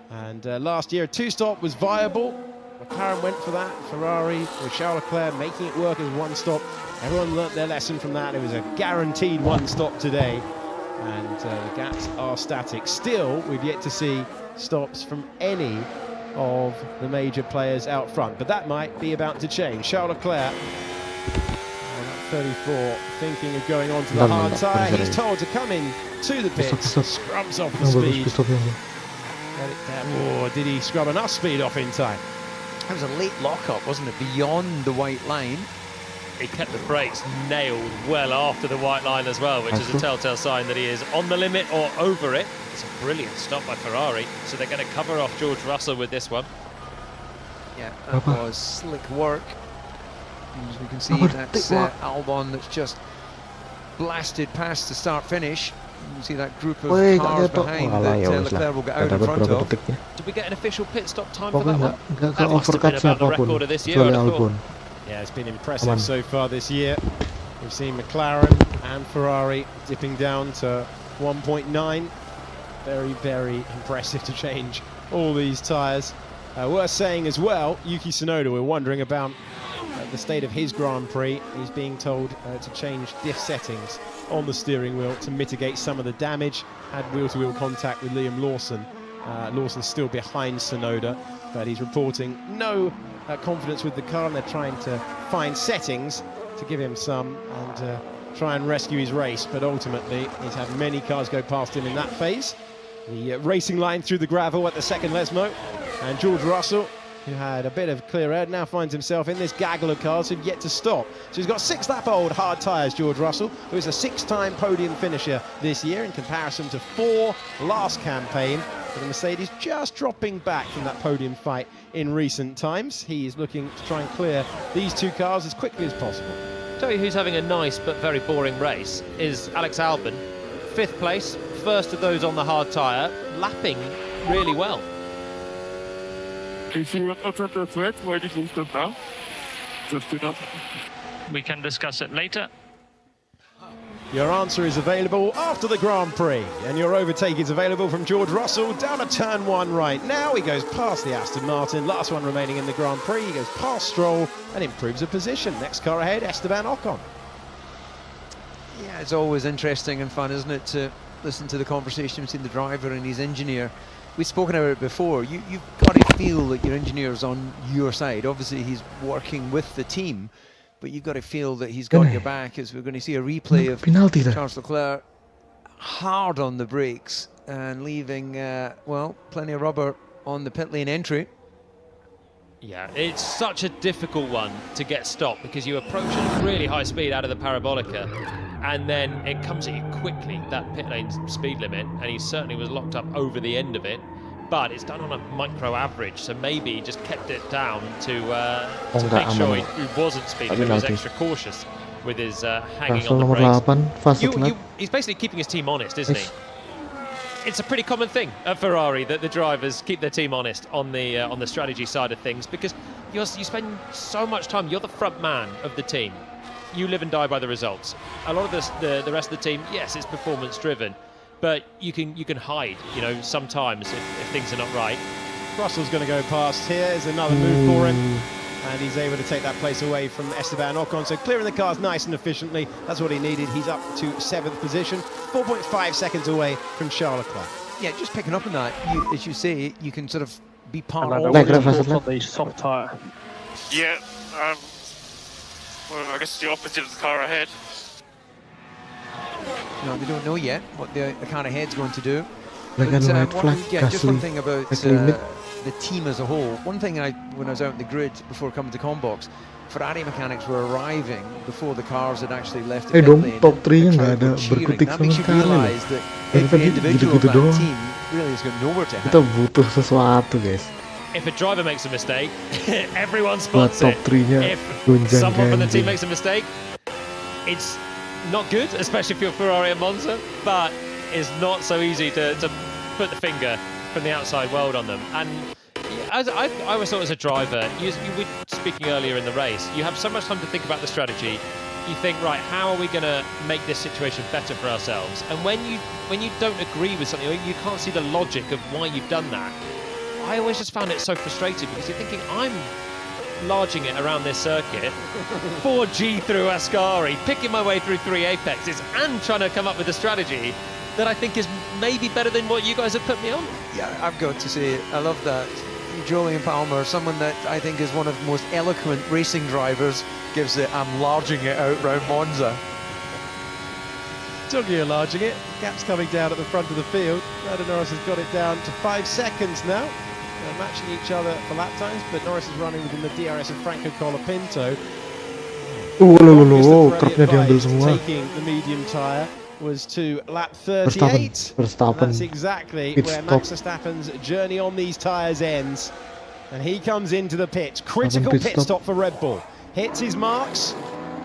And last year, a two-stop was viable. McLaren went for that. Ferrari with Charles Leclerc making it work as one stop. Everyone learnt their lesson from that. It was a guaranteed one stop today. And the gaps are static. Still, we've yet to see stops from any of the major players out front. But that might be about to change. Charles Leclerc, on 34, thinking of going on to the hard tyre. He's told to come in to the pits. Scrubs off the speed. Oh, did he scrub enough speed off in time? That was a late lock-up, wasn't it? Beyond the white line. He kept the brakes nailed well after the white line as well, which is a telltale sign that he is on the limit or over it. It's a brilliant stop by Ferrari, so they're going to cover off George Russell with this one. Yeah, that was slick work. As we can see, that's Albon that's just blasted past the start-finish. You see that group of cars behind that Leclerc will get out in front of. Did we get an official pit stop time for that one? That must have been about the record of this year, Yeah, it's been impressive so far this year. We've seen McLaren and Ferrari dipping down to 1.9. Very, very impressive to change all these tyres. Worth saying as well, Yuki Tsunoda, we're wondering about the state of his Grand Prix. He's being told to change diff settings on the steering wheel to mitigate some of the damage. Had wheel-to-wheel contact with Liam Lawson. Lawson's still behind Tsunoda, but he's reporting no confidence with the car, and they're trying to find settings to give him some and try and rescue his race. But ultimately, he's had many cars go past him in that phase. The racing line through the gravel at the second Lesmo, and George Russell, who had a bit of clear air, now finds himself in this gaggle of cars who've yet to stop. So he's got 6-lap-old hard tyres, George Russell, who is a 6-time podium finisher this year in comparison to 4 last campaign. But the Mercedes just dropping back from that podium fight in recent times. He is looking to try and clear these 2 cars as quickly as possible. Tell you who's having a nice but very boring race is Alex Albon. 5th place, first of those on the hard tyre, lapping really well. We can discuss it later. Your answer is available after the Grand Prix, and your overtake is available from George Russell down to turn 1 right now. He goes past the Aston Martin, last one remaining in the Grand Prix. He goes past Stroll and improves a position. Next car ahead, Esteban Ocon. Yeah, it's always interesting and fun, isn't it, to listen to the conversation between the driver and his engineer. We've spoken about it before. You've got to feel that your engineer's on your side. Obviously, he's working with the team, but you've got to feel that he's got your back, as we're going to see a replay of Charles Leclerc hard on the brakes and leaving, well, plenty of rubber on the pit lane entry. Yeah, it's such a difficult one to get stopped because you approach at really high speed out of the parabolica, and then it comes at you quickly, that pit lane speed limit, and he certainly was locked up over the end of it, but it's done on a micro average, so maybe he just kept it down to make sure he wasn't speeding, he was extra cautious with his hanging on the brakes. He's basically keeping his team honest, isn't he? It's a pretty common thing at Ferrari that the drivers keep their team honest on the strategy side of things, because you spend so much time, you're the front man of the team. You live and die by the results. A lot of the rest of the team, yes, it's performance driven, but you can hide, you know, sometimes if things are not right. Russell's going to go past here. Is another move for him, and he's able to take that place away from Esteban Ocon. So clearing the cars nice and efficiently. That's what he needed. He's up to 7th position, 4.5 seconds away from Charles Leclerc. Yeah, just picking up on that, as you say, you can sort of be part of the soft tyre. Yeah, well, I guess the opposite of the car ahead. No, we don't know yet what the car ahead's going to do. Like but, just one thing about the team as a whole. One thing when I was out in the grid before coming to Combox, Ferrari mechanics were arriving before the cars had actually left the pit lane. Top 3-nya nggak ada berkutik that sama makes you sekali. realize that every individual of that team really has got nowhere to Kita hide. butuh sesuatu, guys. If a driver makes a mistake, everyone spots top it. 3-nya If someone from the team makes a mistake, it's not good, especially if you're Ferrari at Monza, but it's not so easy to put the finger from the outside world on them. And as I always thought as a driver, you were speaking earlier in the race, you have so much time to think about the strategy. You think, right, how are we going to make this situation better for ourselves? And when you don't agree with something, or you can't see the logic of why you've done that, I always just found it so frustrating, because you're thinking, I'm larging it around this circuit, 4G through Ascari, picking my way through 3 apexes, and trying to come up with a strategy that I think is maybe better than what you guys have put me on. Yeah, I've got to say, I love that. Julian Palmer, someone that I think is one of the most eloquent racing drivers, gives it, I'm larging it out round Monza. Talking of enlarging it, gap's coming down at the front of the field. Lando Norris has got it down to 5 seconds now. They're matching each other for lap times, but Norris is running within the DRS of Franco Colapinto. Truknya diambil semua. Taking the medium tyre was to lap 38. Verstappen. That's exactly where Max Verstappen's journey on these tyres ends. And he comes into the pits. Critical pit stop for Red Bull. Hits his marks,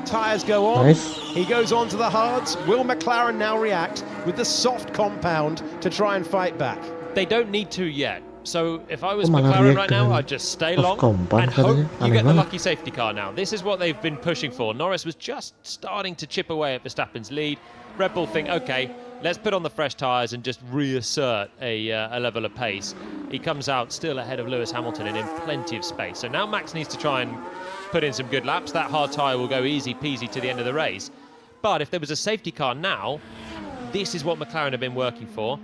Tyres go on. Nice. He goes on to the hards. Will McLaren now react with the soft compound to try and fight back? They don't need to yet. So if I was McLaren right now, I'd just stay long and hope you get the lucky safety car now. This is what they've been pushing for. Norris was just starting to chip away at Verstappen's lead. Red Bull think, okay, let's put on the fresh tyres and just reassert a level of pace. He comes out still ahead of Lewis Hamilton and in plenty of space. So now Max needs to try and put in some good laps. That hard tyre will go easy peasy to the end of the race. But if there was a safety car now, this is what McLaren have been working for.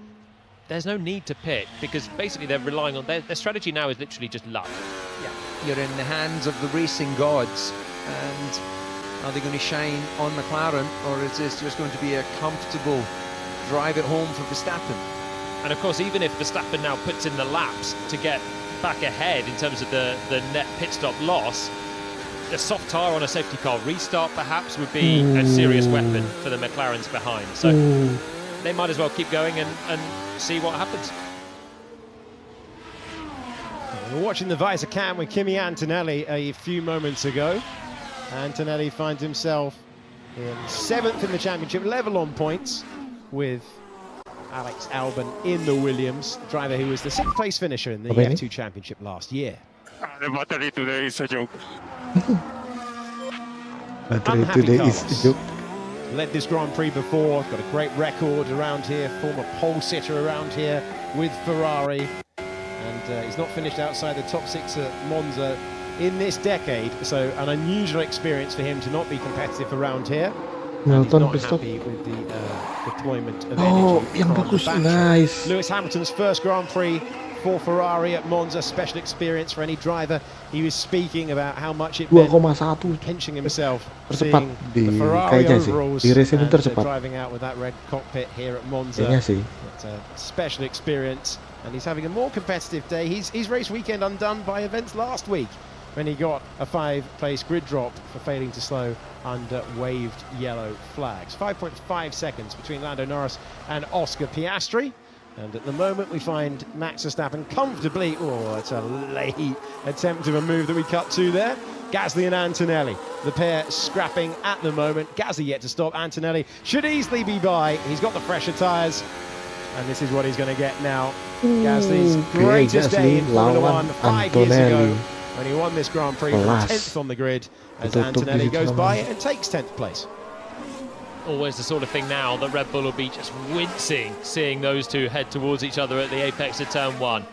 There's no need to pit because basically they're relying on their strategy now is literally just luck. Yeah, you're in the hands of the racing gods, and are they going to shine on McLaren, or is this just going to be a comfortable drive it home for Verstappen? And of course, even if Verstappen now puts in the laps to get back ahead in terms of the net pit stop loss, a soft tyre on a safety car restart perhaps would be a serious weapon for the McLarens behind. So they might as well keep going and see what happens. We're watching the visor cam with Kimi Antonelli a few moments ago. Antonelli finds himself in 7th in the championship, level on points with Alex Albon in the Williams, driver who was the 6th place finisher in the F2 championship last year. The battery today is a joke. Battery today is a joke. Led this Grand Prix before, got a great record around here, former pole sitter around here with Ferrari, and he's not finished outside the top 6 at Monza in this decade, so an unusual experience for him to not be competitive around here. And he's not happy with the deployment of energy yang from bagus, the battery. nice. Lewis Hamilton's first Grand Prix for Ferrari at Monza, special experience for any driver. He was speaking about how much it meant, pinching himself, seeing the Ferrari overalls and driving out with that red cockpit here at Monza. It's a special experience, and he's having a more competitive day. His race weekend undone by events last week when he got a 5-place grid drop for failing to slow under waved yellow flags. 5.5 seconds between Lando Norris and Oscar Piastri. And at the moment we find Max Verstappen comfortably, it's a late attempt of a move that we cut to there. Gasly and Antonelli, the pair scrapping at the moment. Gasly yet to stop, Antonelli should easily be by. He's got the fresher tyres, and this is what he's going to get now. Gasly's greatest day in Formula 1 5 years ago, when he won this Grand Prix from 10th on the grid, as Antonelli goes by and takes 10th place. Always the sort of thing now that Red Bull will be just wincing seeing those two head towards each other at the apex of turn 1.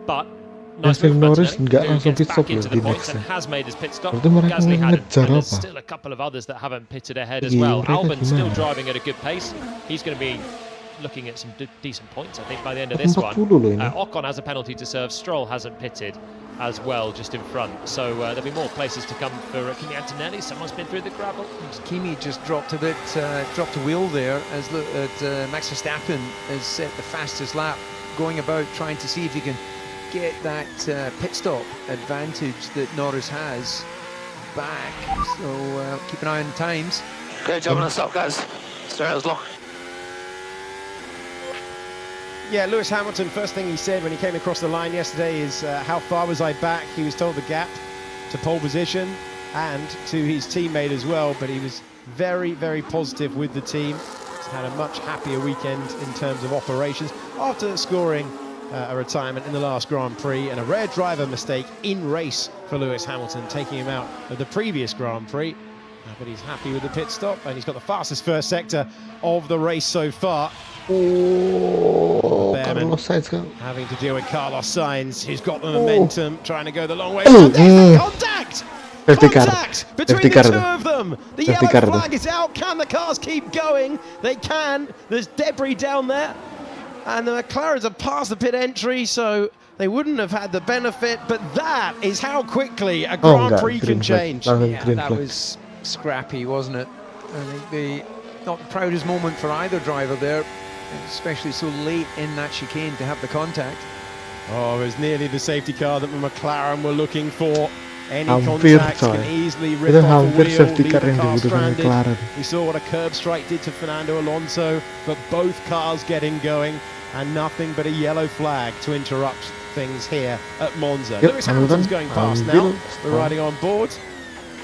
But nice move from Antonelli, who gets back into the points and has made his pit stop. Gasly hadn't, and there's still a couple of others that haven't pitted ahead as well. Albon still driving at a good pace. He's going to be looking at some decent points, I think, by the end of this one. Ocon has a penalty to serve. Stroll hasn't pitted as well, just in front. So there'll be more places to come for Kimi Antonelli. Someone's been through the gravel. Kimi just dropped a bit, dropped a wheel there as Max Verstappen has set the fastest lap, going about trying to see if he can get that pit stop advantage that Norris has back. So keep an eye on times. Great job on the stop, guys. Sorry, I was long. Yeah, Lewis Hamilton, first thing he said when he came across the line yesterday is how far was I back? He was told the gap to pole position and to his teammate as well, but he was very, very positive with the team. He's had a much happier weekend in terms of operations after scoring a retirement in the last Grand Prix, and a rare driver mistake in race for Lewis Hamilton, taking him out of the previous Grand Prix. But he's happy with the pit stop, and he's got the fastest first sector of the race so far. Carlos Sainz having to deal with Carlos Sainz, who's got the momentum, trying to go the long way. Contact! Contact between the two of them. The yellow flag is out. Can the cars keep going? They can. There's debris down there, and the McLarens have passed the pit entry, so they wouldn't have had the benefit. But that is how quickly a Grand Prix can change. Yeah, that was scrappy, wasn't it? I think not the proudest moment for either driver there, especially so late in that chicane to have the contact. Oh, it was nearly the safety car that the McLaren were looking for. Any contact can easily rip off a wheel, leave the car stranded. We saw what a curb strike did to Fernando Alonso, but both cars getting going, and nothing but a yellow flag to interrupt things here at Monza. Lewis Hamilton's going past now. We're riding on board.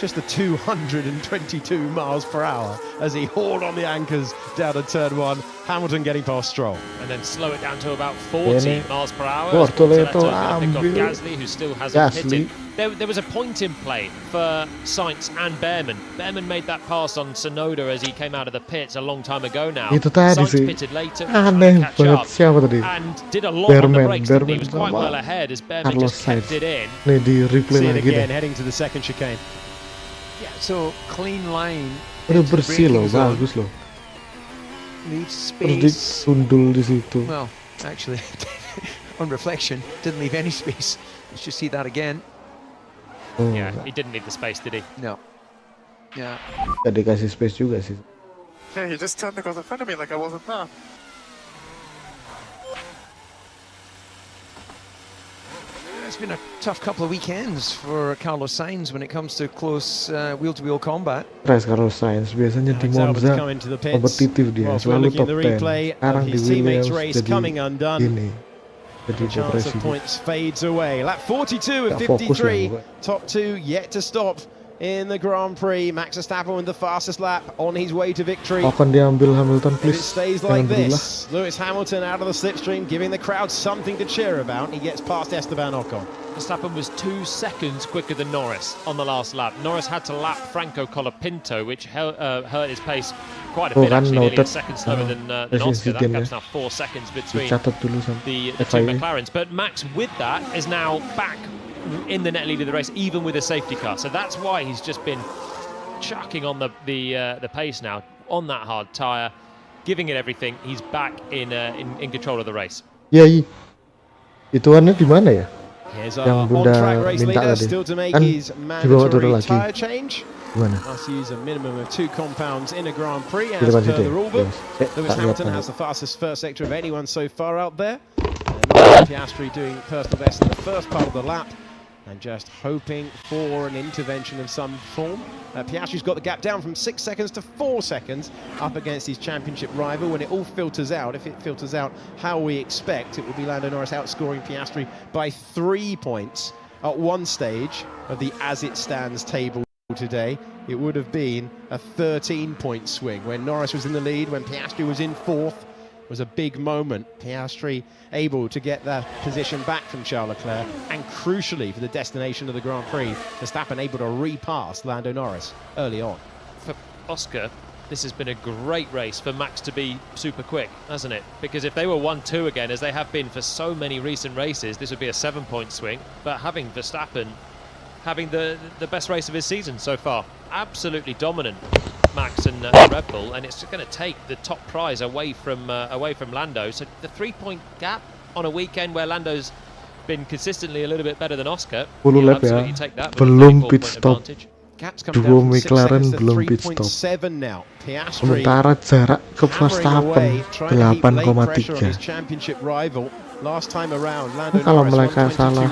just the 222 miles per hour as he hauled on the anchors down to turn 1. Hamilton getting past Stroll. And then slow it down to about 40 miles per hour. Bortoleto ambil Gasly, who still hasn't hit it. There was a point in play for Sainz and Behrman. Behrman made that pass on Tsunoda as he came out of the pits a long time ago now. Itu tadi Sainz sih. pitted later, Aneh banget, siapa tadi? and did a lot on the brakes. He was quite well ahead as Behrman just kept it in. Nih di replay lagi again, deh. heading to the second chicane. Yeah, so clean line. Udah bersih loh, bagus loh. Leaves Terus space. disundul di situ. Well, actually, on reflection, didn't leave any space. Let's just see that again. Oh, Yeah, he didn't need the space, did he? No. Yeah. Gak dikasih space juga sih. Yeah, he just turned the car in front of me like I wasn't there. It's been a tough couple of weekends for Carlos Sainz when it comes to close wheel-to-wheel combat. Carlos Sainz biasanya di Monza kompetitif dia, selalu top 10. Sekarang di Williams jadi ini. Jadi Chance of points fades away. Lap 42 of 53. Top 2 yet to stop in the Grand Prix. Max Verstappen with the fastest lap on his way to victory. Akan diambil Hamilton, please. If it stays like this, Lewis Hamilton out of the slipstream, giving the crowd something to cheer about. He gets past Esteban Ocon. Verstappen was 2 seconds quicker than Norris on the last lap. Norris had to lap Franco Colapinto, which hurt his pace quite a bit, actually, nearly a second slower than Oscar. That gap's now 4 seconds between the 2 McLarens. But Max, with that, is now back in the net lead of the race, even with a safety car. So that's why he's just been chucking on the pace now, on that hard tyre, giving it everything. He's back in control of the race. Ya, ituannya di mana ya? Here's Yang our Bunda on-track race minta leader tadi. still to make Kan his dibawa turun mandatory lagi. tyre change. Gimana? Must use a minimum of 2 compounds in a Grand Prix Di as depan per situ the ya? rulebook. Yes. Lewis Tak lihat Hamilton lagi. has the fastest first sector of anyone so far out there. And Piastri doing personal best in the first part of the lap and just hoping for an intervention of some form. Piastri's got the gap down from 6 seconds to 4 seconds up against his championship rival. When it all filters out, if it filters out how we expect, it will be Lando Norris outscoring Piastri by 3 points at one stage of the as it stands table today. It would have been a 13-point swing when Norris was in the lead, when Piastri was in 4th. Was a big moment. Piastri able to get that position back from Charles Leclerc, and crucially for the destination of the Grand Prix, Verstappen able to repass Lando Norris early on. For Oscar, this has been a great race for Max to be super quick, hasn't it? Because if they were 1-2 again, as they have been for so many recent races, this would be a 7-point swing. But having Verstappen having the best race of his season so far, absolutely dominant, Max and Red Bull, and it's going to take the top prize away from Lando. So the 3-point gap on a weekend where Lando's been consistently a little bit better than Oscar, 10 lap ya, belum pit stop. Duo McLaren belum pit stop. Sementara jarak ke Verstappen 8,3. Last time around, Lando Kalau Norris mereka salah,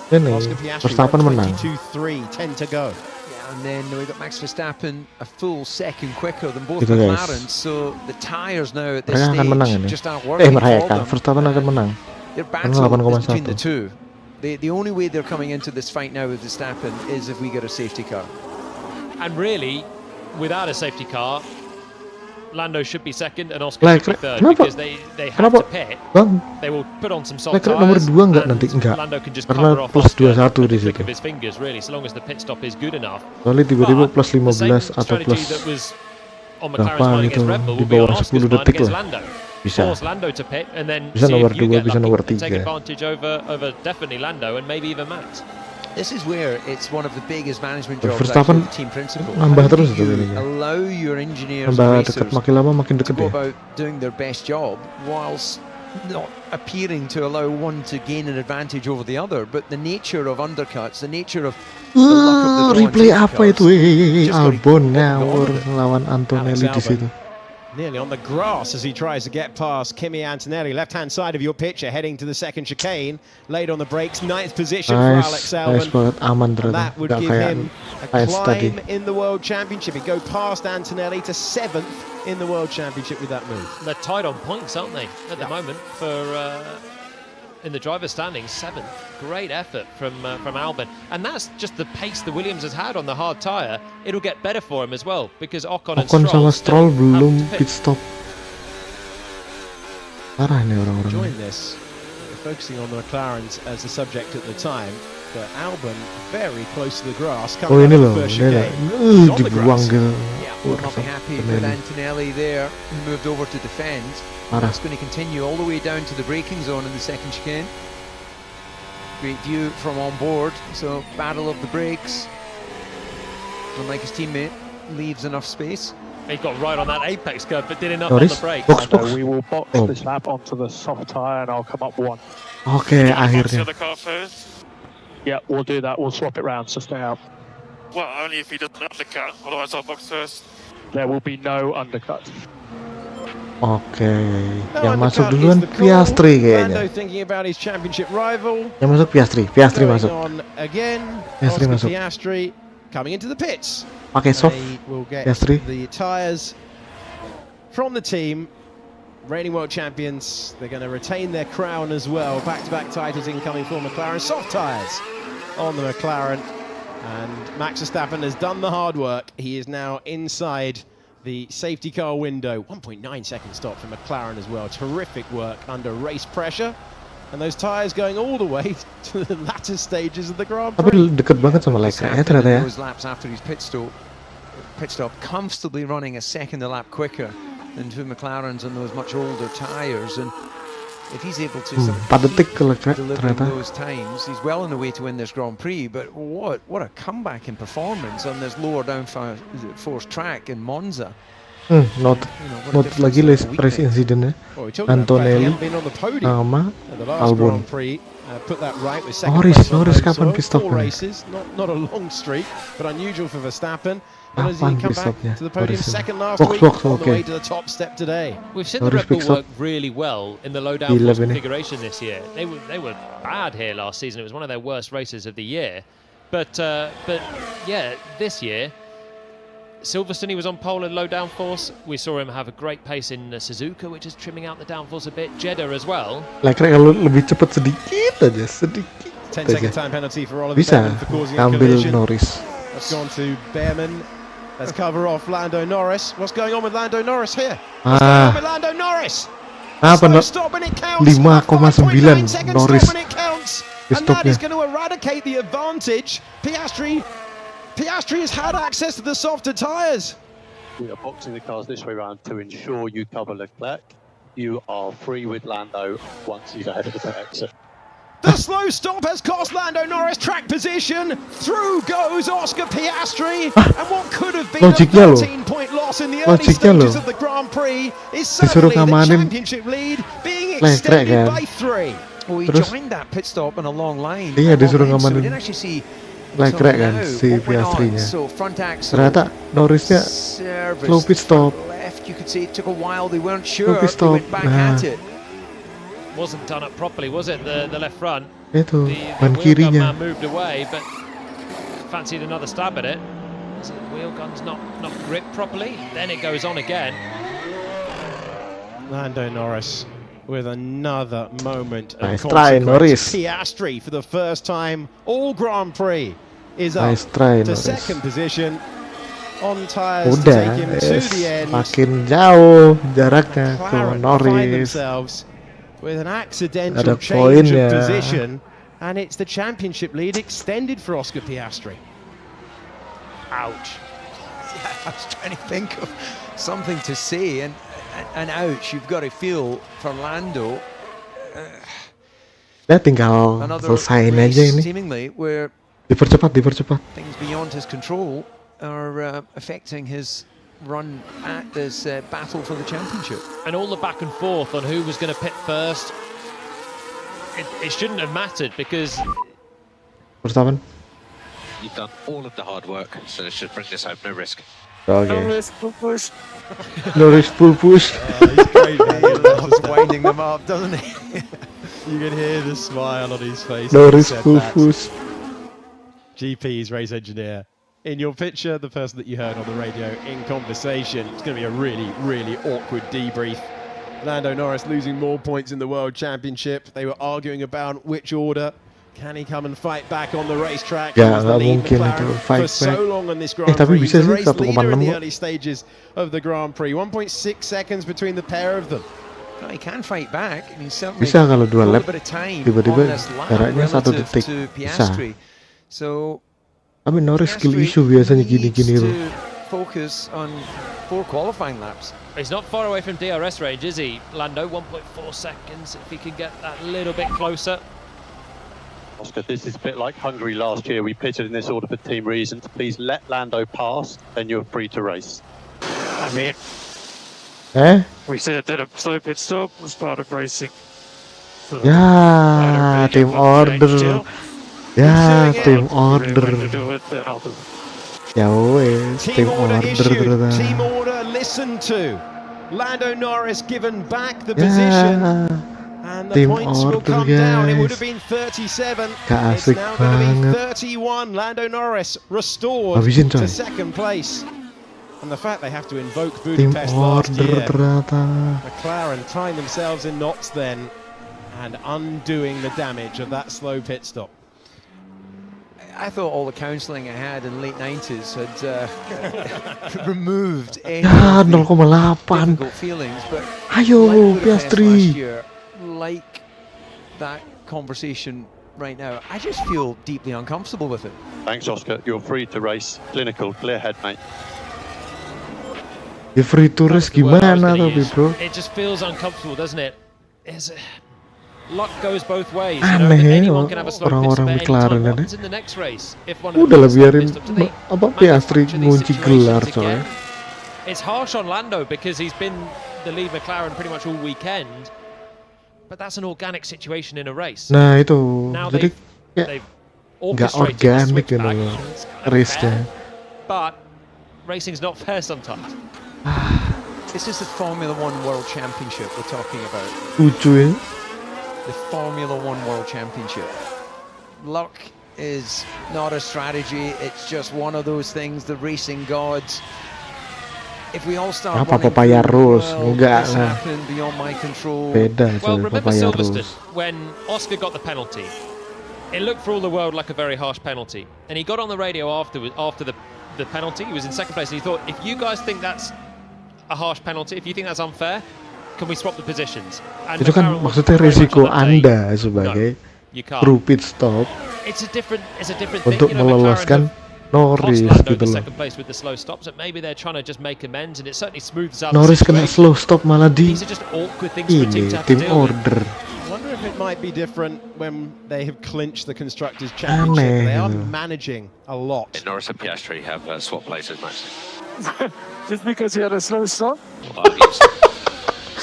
122.9. ini Verstappen menang. 22.3, 10 to go. And then we've got Max Verstappen a full second quicker than both Gitu, guys. McLarens, so the tyres now at this Mereka akan menang stage ini. just aren't working for them. Verstappen akan menang. Their Karena battle is between the 8,1. two. The only way they're coming into this fight now with Verstappen is if we get a safety car. And really, without a safety car, Lando should be second and Oscar should be third, because they have to pit. They will put on some soft Leclerc nomor tyres, 2 enggak nanti? Enggak. Lando can just Karena cover off plus Oscar 21 di with the click situ. of his fingers, really, so long as the pit stop is good enough. Soalnya tiba-tiba plus The 15 same atau strategy plus that was on McLaren's berapa mind gitu, against Red Bull di will be on bawah Oscar's 10 mind detik against lah. Lando. Bisa. Force Lando to pit and then Bisa see nomor if you 2, get bisa lucky nomor and take 3. advantage over definitely Lando and maybe even Max. This is where it's one of the biggest management jobs Verstappen actually, the team principal. nambah How terus do tuh you ininya. allow your engineers and Nambah racers dekat, makin lama makin deket to go ya. about doing their best job whilst not appearing to allow one to gain an advantage over the other, but the nature of undercuts, the nature of the luck of the draw and Replay safety apa cars, itu? just gotta Albon go ngawur with it. lawan Antonelli di situ. Nearly on the grass as he tries to get past Kimi Antonelli. Left-hand side of your picture, heading to the second chicane. Late on the brakes, 9th position for Alex Albon. Nice banget, aman And ternyata. that would Gak give kayak him a Sainz tadi. climb in the World Championship. He'd go past Antonelli to 7th in the World Championship with that move. They're tied on points, aren't they, at the moment, for in the driver's standings, 7th. Great effort from Albon, and that's just the pace the Williams has had on the hard tyre. It'll get better for him as well because Ocon and sama Stroll belum pit stop. Parah nih orang-orang. Join this, focusing on the McLarens as the subject at the time, but Albon very close to the grass. Oh ini loh, dibuang gitu. Yeah, we'll not be happy with Antonelli there, who moved over to defend. That's going to continue all the way down to the braking zone in the second chicane. Great view from on board, so battle of the brakes. Unlike his teammate, leaves enough space. He got right on that apex curve, but did enough on the brakes. We will box this lap onto the soft tyre, and I'll come up one. Okay, akhirnya. The car first. Yeah, we'll do that. We'll swap it round, so stay out. Well, only if he doesn't undercut, otherwise I'll box first. There will be no undercut. Oke, yang masuk duluan Piastri kayaknya. Yang masuk Piastri masuk. Piastri masuk. Coming into the pits. Pakai soft. Piastri. The tires from the team, reigning world champions. They're going to retain their crown as well. Back-to-back titles incoming for McLaren. Soft tires on the McLaren, and Max Verstappen has done the hard work. He is now inside the safety car window. 1.9 second stop for McLaren as well. Terrific work under race pressure. And those tyres going all the way to the latter stages of the Grand Prix. Tapi dekat banget sama Leclerc ternyata ya. Those laps after his pit stop comfortably running a second a lap quicker than two McLarens on those much older tyres. And if he's able to deliver those times, he's well on the way to win this Grand Prix. But what a comeback in performance on this lower downforce track in Monza. Not lagi race incident ya. Antonelli sama Albon. Norris kapan pit stop nih? Not a long streak, but unusual for Verstappen. Kapan pit stopnya? Box, okay. We've seen the Red Bull work really well in the low downforce configuration this year. They were bad here last season. It was one of their worst races of the year. But yeah, this year, Silverstone, he was on pole in low downforce. We saw him have a great pace in Suzuka, which is trimming out the downforce a bit. Jeddah as well. Leclerc kalau lebih cepat sedikit aja, sedikit 10-second time penalty for Oliver bisa Behrman for causing a ambil collision. Norris. That's gone to Behrman. Let's cover off Lando Norris. What's going on with Lando Norris here? What's going on with Lando Norris? Apa? 5,9 Norris. And that is going to eradicate the advantage. Piastri has had access to the softer tyres. We are boxing the cars this way round to ensure you cover Leclerc. You are free with Lando once he's ahead of the pit exit. The slow stop has cost Lando Norris track position. Through goes Oscar Piastri. And what could have been a 13-point loss in the early stages of the Grand Prix is suddenly the championship lead being extended by 3. Well, he joined that pit stop on a long line. Iya, disuruh so we ngamanin didn't actually see Leclerc kan, si Piastrinya. Ternyata Norrisnya slow pit stop. Left, you could see it took a while. They weren't sure. Pit stop. They went back at it. Wasn't done up properly, was it? The left front. Itu ban kirinya. Moved away, but fancied another stab at it. So the wheel gun's not gripped properly. Then it goes on again. Lando Norris with another moment of nice try, Norris. Piastri for the first time all Grand Prix is up to second position on tyres to take him to the end. Makin jauh jaraknya ke Norris. With an accidental change of position, and it's the championship lead extended for Oscar Piastri. Ouch. Yeah, I was trying to think of something to say, and ouch, you've got to feel for Lando. Ya tinggal selesaiin aja ini. Dipercepat. Things beyond his control are affecting his run at this battle for the championship. And all the back and forth on who was going to pit first, it shouldn't have mattered because Verstappen. You've done all of the hard work, so let's just bring this home, no risk. Okay. Norris pull push. Norris pull push. He's great. He loves winding them up, doesn't he? You can hear the smile on his face. Norris pull push. GP's race engineer. In your picture, the person that you heard on the radio in conversation. It's going to be a really, really awkward debrief Lando Norris losing more points in the World Championship. They were arguing about which order. Can he come and fight back on the racetrack? Ya, nggak mungkin itu fight back. Tapi bisa sih 1,6 in the early stages of the Grand Prix. 1.6 seconds between the pair of them. No, he can fight back. And he's certainly bisa kalau 2 lap tiba-tiba jaraknya jaraknya 1 detik bisa. So, tapi Norris skill issue biasanya gini-gini tuh. Focus on 4 qualifying laps. He's not far away from DRS range, is he? Lando, 1.4 seconds. If he can get that little bit closer. Oscar, this is a bit like Hungary last year. We pitted in this order for team reasons. Please let Lando pass, then you're free to race. I mean, we said that a slow pit stop was part of racing. So ya, team order. Ya, team order. Ya wes, team order. Team order listened to. Lando Norris given back the position. And the points will come down. It would have been 37. It's now going to be 31. Lando Norris restored to second place. And the fact they have to invoke Budapest last year. McLaren tying themselves in knots then and undoing the damage of that slow pit stop. I thought all the counselling I had in the late 90s had removed any difficult feelings. But ayo, Piastri. Like that conversation right now, I just feel deeply uncomfortable with it. Thanks, Oscar. You're free to race. Clinical, clear head, mate. Ya free to race gimana tapi bro? It just feels uncomfortable, doesn't it? Luck goes both ways. Aneh ya orang-orang McLaren ini. Udahlah biarin apa Piastri ngunci gelar coy. It's harsh on Lando because he's been the lead McLaren pretty much all weekend. But that's an organic situation in a race. Nah itu, jadi nggak organik gitu race-nya. But racing's not fair sometimes. This is the Formula 1 World Championship we're talking about. Lucu ya. The Formula 1 World Championship. Luck is not a strategy. It's just one of those things. The racing gods. If we all start papaya rules, enggak lah. Beyond my control. Beda well, remember Silverstone rules. When Oscar got the penalty, it looked for all the world like a very harsh penalty. And he got on the radio after the penalty. He was in second place and he thought, if you guys think that's a harsh penalty, if you think that's unfair, can we swap the positions? And itu kan maksudnya risiko Anda sebagai kru pit stop untuk meloloskan Norris gitu loh. Norris kena slow stop malah di ini tim order. I wonder if it might be different when they have clinched the Constructors' Championship. They are managing a lot. Norris and Piastri have swapped places, Max. Just because he had a slow stop? Well, it's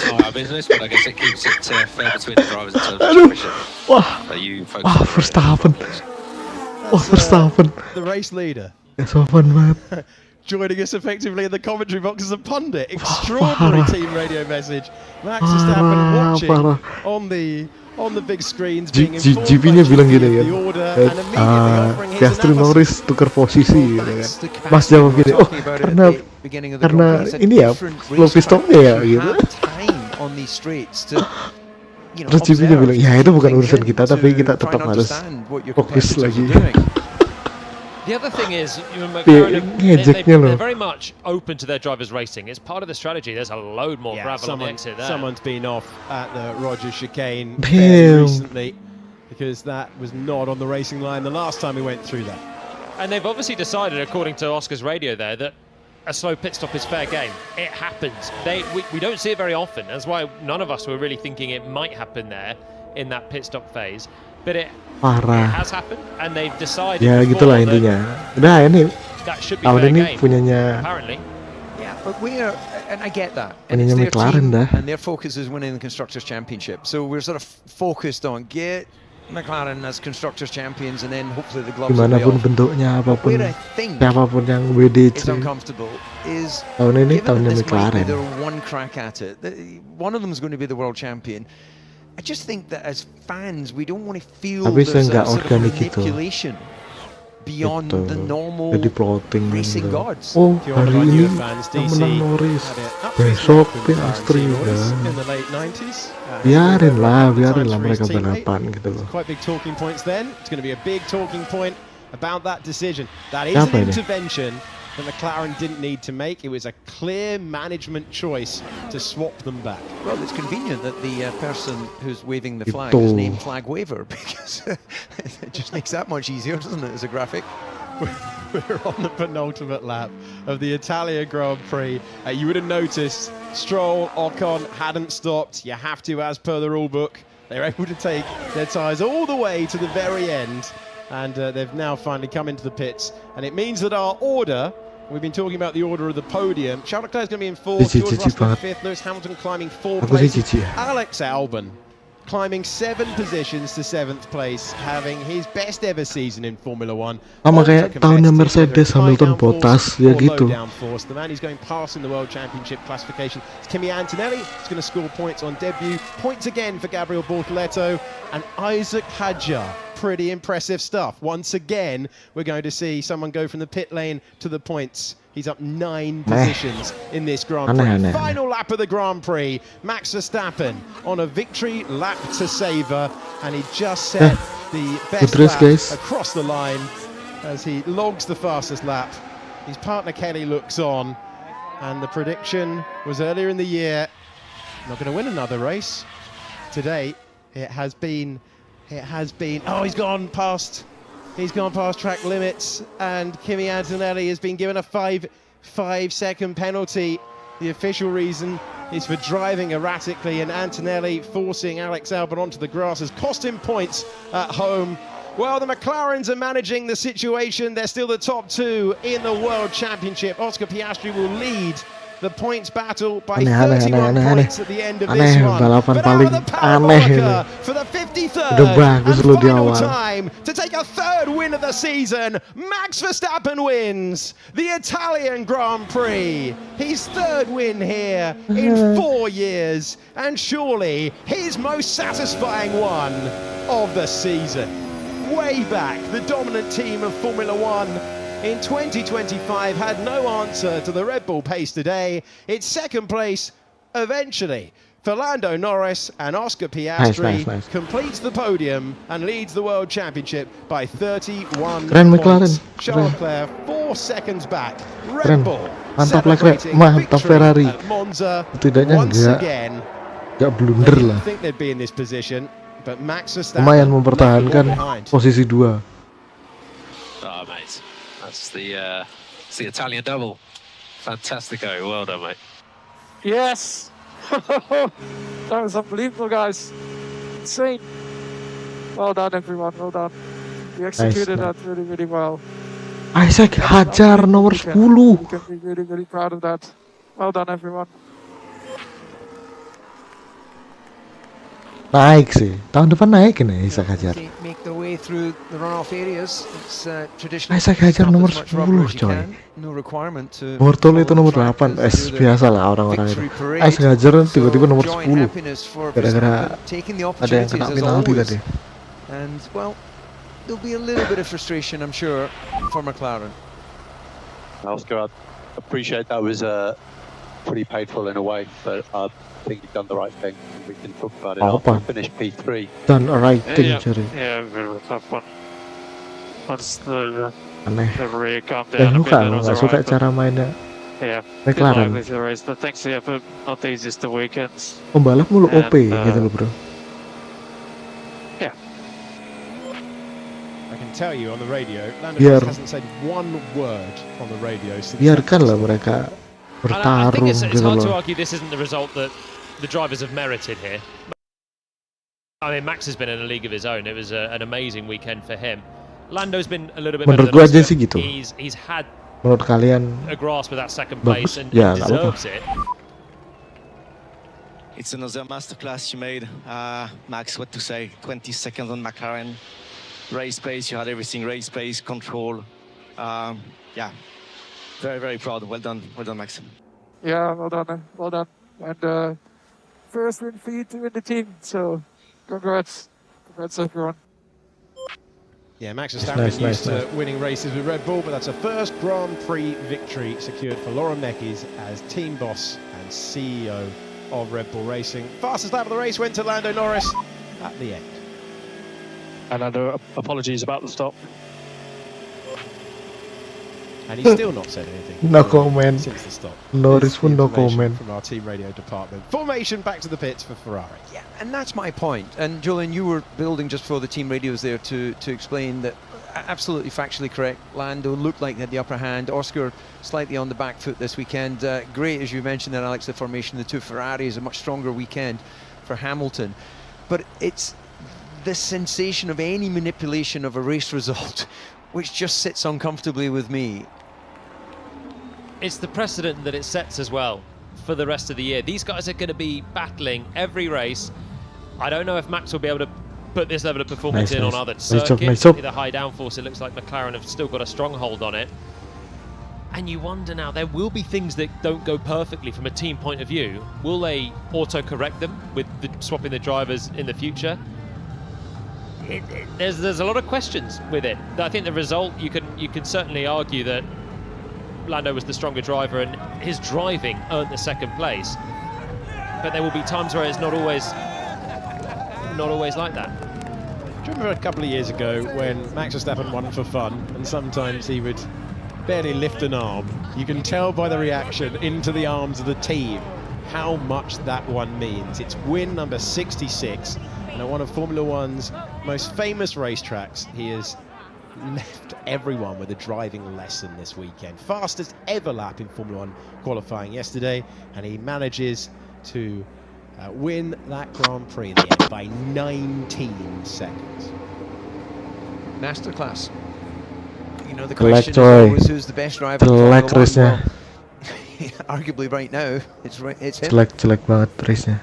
not our business, but I guess it keeps it fair between the drivers in terms of championship. Wah, Verstappen. Verstappen. The race leader. Sopan banget. Joining us effectively in the commentary box as a pundit. Extraordinary team radio message. Max Verstappen watching on the big screens, being informed GP-nya bilang gini kan, Piastri Norris tukar posisi gitu kan. Mas jawab gini, oh karena ini ya slow pit stopnya ya gitu. Terus GP-nya bilang, ya itu bukan urusan kita, tapi kita tetap harus fokus lagi. The other thing is, they're very much open to their drivers racing. It's part of the strategy. There's a load more gravel on the exit there. Someone's been off at the Rogers chicane recently because that was not on the racing line the last time we went through that. And they've obviously decided, according to Oscar's radio there, that a slow pit stop is fair game. It happens. We don't see it very often. That's why none of us were really thinking it might happen there in that pit stop phase. But it has happened, and they've decided. Ya gitulah intinya. Udah ini tahun ini punyanya. Yeah, but we're, and I get that. And it's their team, and their focus is winning the Constructors' Championship. So we're sort of focused on get McLaren as Constructors' Champions, and then hopefully the gloves will be Dimanapun off. bentuknya apapun, siapapun yang is WDC. uncomfortable is tahun ini tahunnya this might be McLaren. their one crack at it. One of them is going to be the world champion. I just think that as fans, we don't want to feel there's a sort of manipulation beyond Gitu. the normal Jadi plotting racing gitu. gods. Oh, If you're one of hari our ini newer fans, yang DC menang Norris, had it up to his besok neck with Piastri McLaren kan. in the late 90s. Biarin lah times for mereka his teammate. balapan gitu loh. Quite big talking points then. It's going to be a big talking point about that decision. That is Siapa an ini? intervention that McLaren didn't need to make. It was a clear management choice to swap them back. Well, it's convenient that the person who's waving the flag Itu. is named Flag Waver, because it just makes that much easier, doesn't it, as a graphic? We're on the penultimate lap of the Italia Grand Prix. You would have noticed Stroll, Ocon hadn't stopped. You have to, as per the rule book. They're able to take their tyres all the way to the very end. And they've now finally come into the pits. And it means that our order, we've been talking about the order of the podium. Charles Leclerc is going to be in fourth, George Russell in fifth, Lewis Hamilton climbing 4 places. Alex Albon climbing 7 positions to 7th place, having his best ever season in Formula 1. Sama kayak tahunnya Mercedes, Hamilton, Bottas, ya gitu. The man who's going past in the World Championship classification is Kimi Antonelli. He's going to score points on debut. Points again for Gabriel Bortoleto and Isaac Hadjar. Pretty impressive stuff. Once again, we're going to see someone go from the pit lane to the points. He's up 9 positions in this Grand Prix. Final lap of the Grand Prix. Max Verstappen on a victory lap to savour, and he just set the best lap across the line as he logs the fastest lap. His partner Kelly looks on, and the prediction was earlier in the year, not going to win another race. Today, it has been, oh, he's gone past track limits, and Kimi Antonelli has been given a 5-second penalty. The official reason is for driving erratically, and Antonelli forcing Alex Albon onto the grass has cost him points at home. Well, the McLarens are managing the situation. They're still the top 2 in the World Championship. Oscar Piastri will lead the points battle by 31 points at the end of this one. But out of the power marker for the 53rd and final time to take a 3rd win of the season, Max Verstappen wins the Italian Grand Prix. His 3rd win here in 4 years, and surely his most satisfying one of the season. Way back, the dominant team of Formula 1 in 2025 had no answer to the Red Bull pace today. It's 2nd place eventually for Lando Norris, and Oscar Piastri completes the podium and leads the World Championship by 31 points. Charles Leclerc 4 seconds back. Red Bull celebrating victory at Monza once again. Gak blunder lah. I think they'd be in this position, but Max Verstappen lumayan mempertahankan posisi 2. Oh, mate. That's the Italian double. Fantastico. Well done, mate. Yes! That was unbelievable, guys. Insane. Well done, everyone. Well done. You executed that really, really well. Isaac Hadjar nomor 10. You can be really, really proud of that. Well done, everyone. Naik sih. Tahun depan naik nih Isaac Hadjar. Make their way through the runoff areas. It's traditional. Isaac Hadjar nomor 10 coy. No requirement to Bortoleto itu nomor 8. Biasa lah orang-orang itu. Isaac Hadjar tiba-tiba nomor 10. Gara-gara ada yang kena penalti tadi. And well, there'll be a little bit of frustration, I'm sure, for McLaren. Oscar, I appreciate that was pretty painful in a way, but I think you've done the right thing. We can talk about it after we finish P3. Done the right thing, Jerry. Yeah, a bit of a tough one. Once the Aneh. rear calmed Dan down a bit, suka, that was nggak suka alright. cara mainnya Yeah, McLaren. good luck with the race, but thanks for the effort. Not the easiest of weekends. Pembalap mulu OP And, gitu loh bro. Yeah. I can tell you on the radio, Lando Biar- hasn't said one word on the radio since Biarkanlah mereka And I bertarung think it's gitu hard to loh. argue this isn't the result that the drivers have merited here. I mean, Max has been in a league of his own. It was an amazing weekend for him. Lando's been a little bit better Menurut than gua aja Oscar. sih gitu. He's had Menurut kalian a grasp of that 2nd bagus? place and Ya nggak apa-apa. deserves it. It's another masterclass you made. Max, what to say? 20 seconds on McLaren. Race pace, you had everything. Race pace, control. Yeah, very, very proud. Well done, Max. Yeah, well done. Well done. And first win for you two in the team, so congrats. Congrats, everyone. Yeah, Max Verstappen used to winning races with Red Bull, but that's a first Grand Prix victory secured for Laurent Mekies as team boss and CEO of Red Bull Racing. Fastest lap of the race went to Lando Norris at the end. And Lando, apologies about the stop. And he's still not said anything. No comment. Since the stop. Norris pun no comment. From our team radio department. Formation back to the pits for Ferrari. Yeah, and that's my point. And Julian, you were building just for the team radios there to explain that absolutely factually correct. Lando looked like they had the upper hand. Oscar slightly on the back foot this weekend. Great, as you mentioned there, Alex, the formation. The two Ferraris, a much stronger weekend for Hamilton. But it's the sensation of any manipulation of a race result which just sits uncomfortably with me. It's the precedent that it sets as well for the rest of the year. These guys are going to be battling every race. I don't know if Max will be able to put this level of performance in on other circuits. With the high downforce, it looks like McLaren have still got a stronghold on it. And you wonder now, there will be things that don't go perfectly from a team point of view. Will they auto-correct them with swapping the drivers in the future? There's a lot of questions with it. I think the result, you can certainly argue that Lando was the stronger driver and his driving earned the second place. But there will be times where it's not always like that. Do you remember a couple of years ago when Max Verstappen won for fun and sometimes he would barely lift an arm? You can tell by the reaction into the arms of the team how much that one means. It's win number 66. And at one of Formula One's most famous racetracks, he has left everyone with a driving lesson this weekend. Fastest ever lap in Formula One qualifying yesterday, and he manages to win that Grand Prix in the end by 19 seconds. Masterclass. You know, the question is always who's the best driver in Formula One. Well, arguably right now, it's him. Jelek banget race-nya.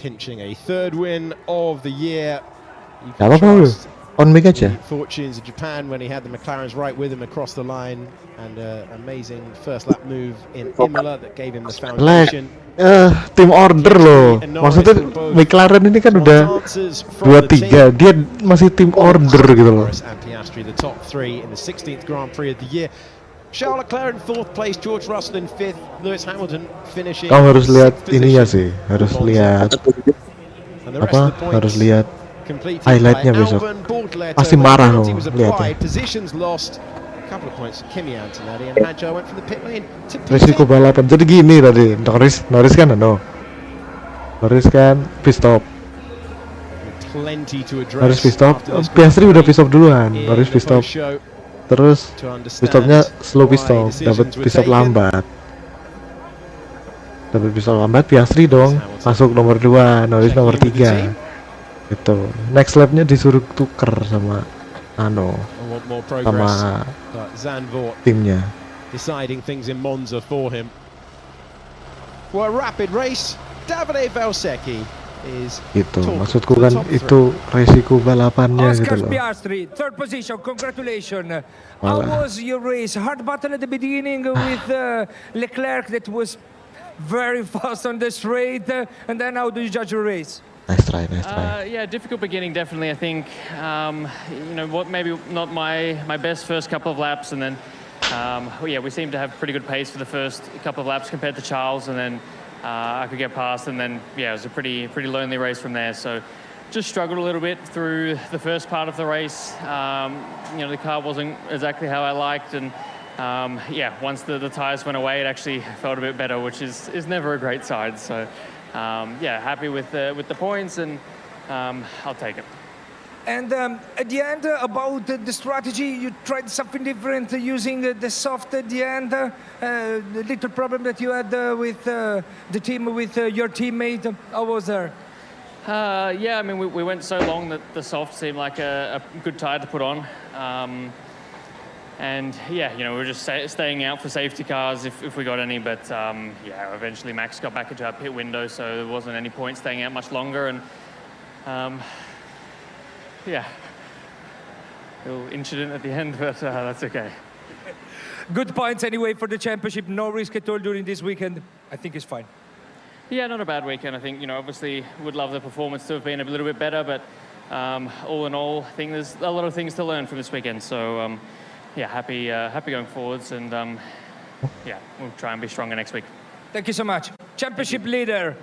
Pinching a third win of the year. Gak apa-apa, on mic aja. Fortunes of Japan when he had the McLarens right with him across the line, and amazing first lap move in Imola that gave him the foundation. Tim order loh. Maksudnya McLaren ini kan udah 2-3, dia masih tim order gitu loh. And Piastri, the top three in the 16th Grand Prix of the year. Charles Leclerc in 4th place, George Russell in 5th, Lewis Hamilton finishing. Kau harus lihat ininya sih, harus lihat apa? Harus lihat highlightnya besok. Pasti marah loh lihatnya. Resiko balapan. Jadi gini tadi, Norris kan pit stop. Norris pit stop. Piastri udah pit stop duluan. Norris pit stop. Terus pistopnya slow pistop, dapat pistop lambat. Piastri dong masuk nomor 2, Norris nomor 3. Gitu. Next lapnya disuruh tuker sama sama timnya. Deciding things in Monza for him. Well, a rapid race. Davide Valsecchi is itu maksudku kan itu resiko balapannya gitu loh. Piastri, third position, congratulations. How was your race? Hard battle at the beginning with Leclerc that was very fast on the straight, and then how do you judge your race? Nice try. Yeah, difficult beginning definitely. I think you know what, maybe not my best first couple of laps, and then yeah, we seemed to have pretty good pace for the first couple of laps compared to Charles, and then I could get past, and then yeah, it was a pretty lonely race from there. So just struggled a little bit through the first part of the race. You know, the car wasn't exactly how I liked, and yeah, once the tires went away, it actually felt a bit better, which is never a great sign. So yeah, happy with the points, and I'll take it. And at the end, about the strategy, you tried something different using the soft at the end. The little problem that you had with the team, with your teammate, how was there? Yeah, I mean, we went so long that the soft seemed like a good tire to put on. And yeah, you know, we were just staying out for safety cars if we got any. But yeah, eventually Max got back into our pit window, so there wasn't any point staying out much longer. And yeah, a little incident at the end, but that's okay. Good points anyway for the championship. No risk at all during this weekend. I think it's fine. Yeah, not a bad weekend. I think, you know, obviously would love the performance to have been a little bit better, but all in all, I think there's a lot of things to learn from this weekend. So yeah, happy going forwards, and yeah, we'll try and be stronger next week. Thank you so much. Championship leader,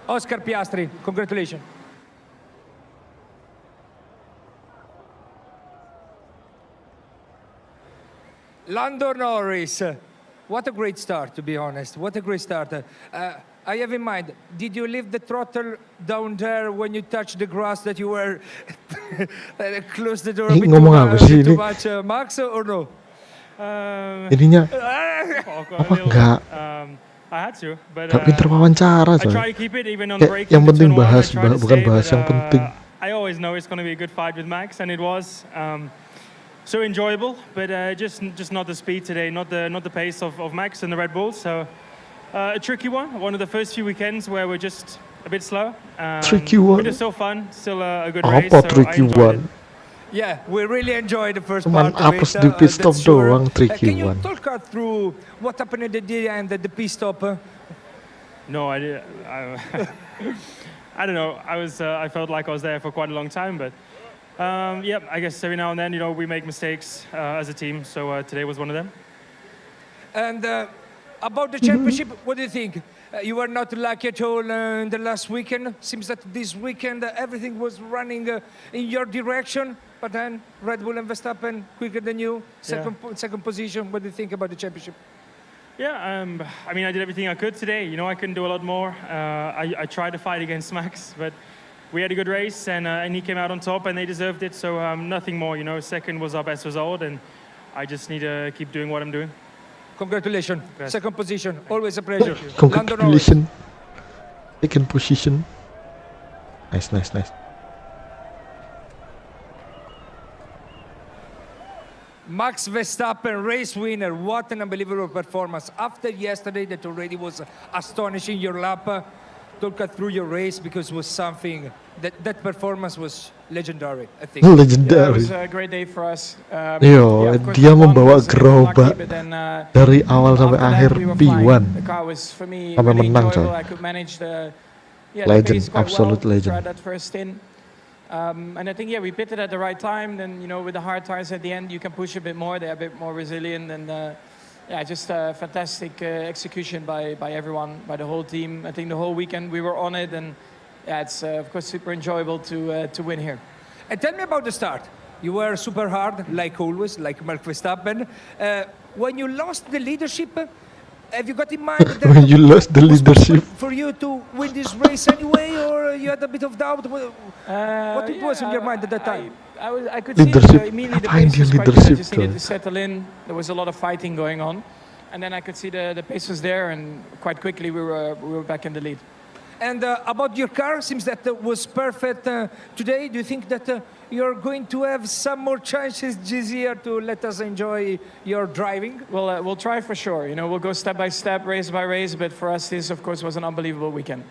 Oscar Piastri. Congratulations. Lando Norris. What a great start, to be honest. What a great start. I have in mind, did you leave the throttle down there when you touched the grass that you were close the door a bit too much, Max, or no? Ininya apa enggak? I had to, but Gak pinter wawancara, I try to keep it even on the break. Yang penting bahas, bukan bahas yang penting. I always know it's going to be a good fight with Max, and it was. So enjoyable, but just not the speed today, not the pace of Max and the Red Bull. So a tricky one of the first few weekends where we're just a bit slow. Tricky one. But it's still fun, still a good race. Apa tricky one? Yeah, we really enjoyed the first Cuman part of it. apes di pit stop doang, tricky Can you one. talk us through what happened at the end at the pit stop? No, I did. I don't know. I felt like I was there for quite a long time, but. Yeah, I guess every now and then, we make mistakes as a team. So today was one of them. And about the championship, what do you think? You were not lucky at all in the last weekend. Seems that this weekend everything was running in your direction, but then Red Bull and Verstappen quicker than you, second position. What do you think about the championship? Yeah, I mean, I did everything I could today. I couldn't do a lot more. I tried to fight against Max, but we had a good race, and he came out on top, and they deserved it. So nothing more. Second was our best result, and I just need to keep doing what I'm doing. Congratulations, second position. Always a pleasure. Congratulations, second position. Nice. Max Verstappen, race winner. What an unbelievable performance. After yesterday, that already was astonishing. Your lap. Talk us through your race, because it was something that performance was legendary, I think. Legendary. It was a great day for us. Dia membawa gerobak dari awal sampai akhir P1 sampai menang, coy. Legend, absolute legend. That first stint. And I think we pitted at the right time. Then with the hard tires at the end, you can push a bit more. They're a bit more resilient, and just fantastic execution by everyone, by the whole team. I think the whole weekend we were on it, and it's of course super enjoyable to win here. And tell me about the start. You were super hard, like always, like Max Verstappen. When you lost the leadership, have you got in mind that when you lost the leadership for you to win this race anyway, or you had a bit of doubt? What it was in your mind at that time? I could see that immediately the pace was quite good. I just needed to settle in. There was a lot of fighting going on, and then I could see the pace was there, and quite quickly we were back in the lead. And about your car, seems that was perfect today. Do you think that you're going to have some more chances this year to let us enjoy your driving? Well, we'll try for sure. We'll go step by step, race by race. But for us, this of course was an unbelievable weekend.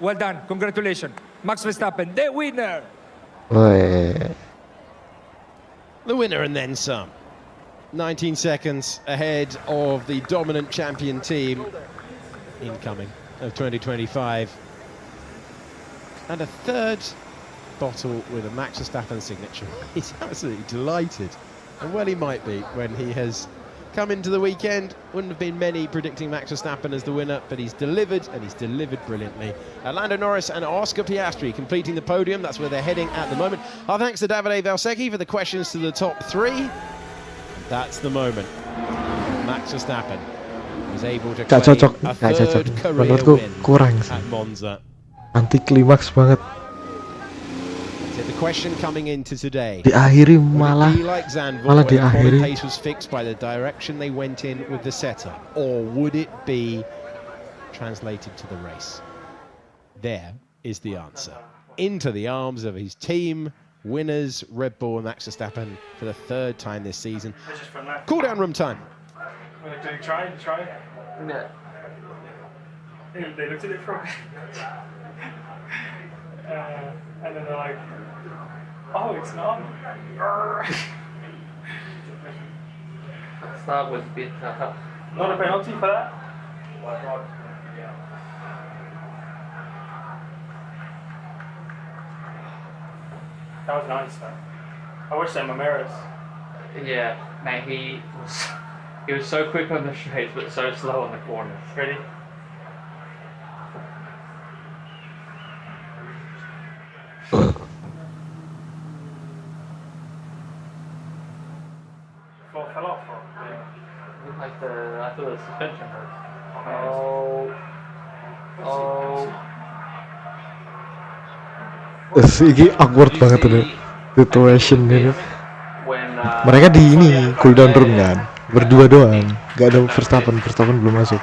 Well done, congratulations, Max Verstappen, the winner. The winner and then some. 19 seconds ahead of the dominant champion team incoming of 2025. And a third bottle with a Max Verstappen signature. He's absolutely delighted. And well, he might be when he has come into the weekend. Wouldn't have been many predicting Max Verstappen as the winner, but he's delivered, and he's delivered brilliantly. Lando Norris and Oscar Piastri completing the podium. That's where they're heading at the moment. Our thanks to Davide Valsecchi for the questions to the top three. That's the moment. Max Verstappen was able to claim a third career win at Monza. Anti-klimaks banget. So the question coming into today. Diakhiri malah diakhiri. The pace was fixed by the direction they went in with the setup, or would it be translated to the race? There is the answer. Into the arms of his team winners, Red Bull and Max Verstappen, for the third time this season. Cool down room time. Try. No. They looked at it from and then they're like, oh, it's not. Start with bit. Not a penalty for that? That was nice, though. I wish they were mirrors. Yeah, mate, he was so quick on the straights, but so slow on the corners. Ready? Floor fell off, or? Yeah. I thought the suspension hurt. Ini awkward banget tuh situation ini. Mereka di ini cooldown room kan, berdua doang, gak ada Verstappen belum masuk.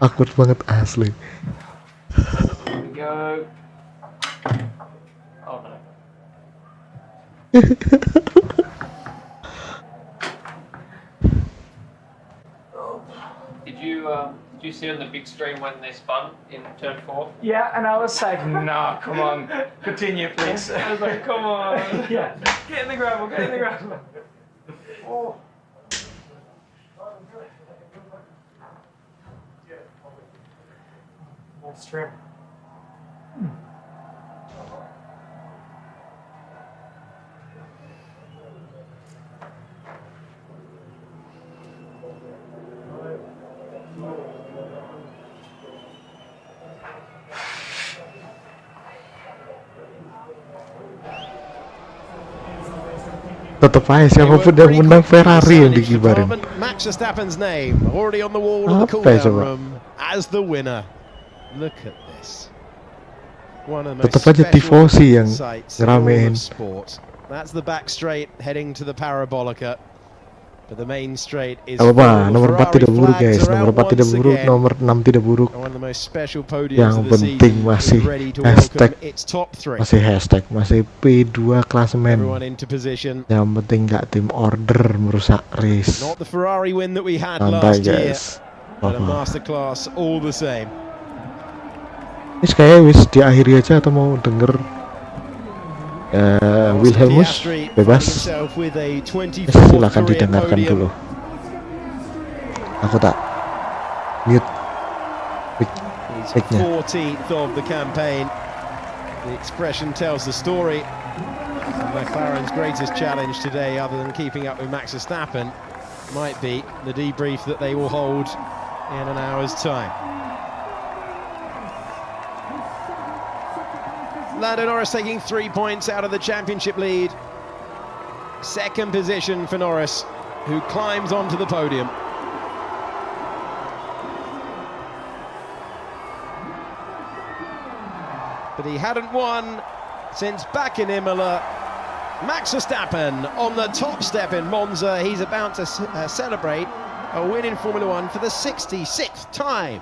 Awkward banget asli. Did you see on the big screen when they spun in turn 4? Yeah, and I was like, no, come on, continue, please. I was like, come on. Yeah, get in the gravel, get in the gravel. Oh. Nice trim. Tetep aja siapapun yang menang Ferrari yang dikibarin. Max Verstappen's name already on the wall of the cooldown room as the winner. Look at this. One of the most special sights in all of sport. That's the back straight heading to the Parabolica. But the main straight is apa, nomor 4 tidak buruk guys, nomor 4 tidak buruk, nomor 6 tidak buruk. Yang penting masih hashtag, masih P2 klasemen. Yang penting nggak tim order merusak race. Santai guys. Ini kayaknya wis diakhiri aja atau mau denger Wilhelmus bebas, silakan didengarkan dulu. Aku tak mute mic-nya. 14th of the campaign. The expression tells the story. McLaren's greatest challenge today, other than keeping up with Max Verstappen, might be the debrief that they will hold in an hour's time. Lando Norris taking 3 points out of the championship lead. Second position for Norris, who climbs onto the podium. But he hadn't won since back in Imola. Max Verstappen on the top step in Monza. He's about to celebrate a win in Formula 1 for the 66th time.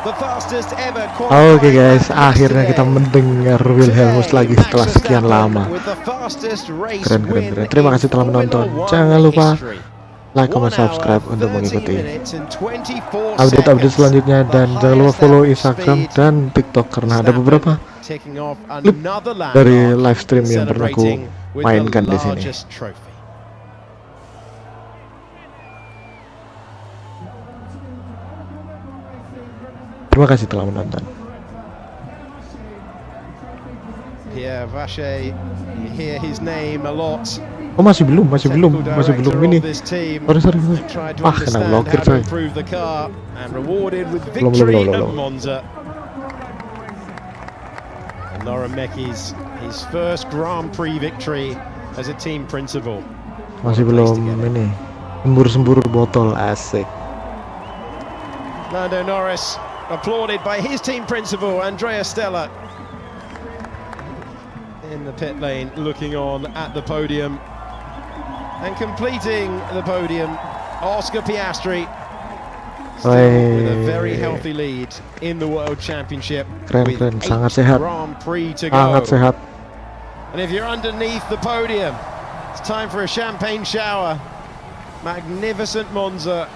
Oke guys, akhirnya kita mendengar Wilhelmus lagi setelah sekian lama. Keren. Terima kasih telah menonton. Jangan lupa like, comment, subscribe untuk mengikuti update selanjutnya, dan jangan lupa follow Instagram dan TikTok karena ada beberapa klip dari live stream yang pernah aku mainkan di sini. Terima kasih telah menonton. Pierre Vacher, you hear his name a lot. Oh masih belum ini. Sorry. Kena blokir coy. Belum. Laura Mecki's his first Grand Prix victory as a team principal. Masih belum ini. Sembur botol, asik. Lando Norris applauded by his team principal, Andrea Stella, in the pit lane, looking on at the podium. And completing the podium, Oscar Piastri, still with a very healthy lead in the World Championship. Keren, sangat sehat. Grand Prix to go. Sangat sehat. And if you're underneath the podium, it's time for a champagne shower. Magnificent Monza.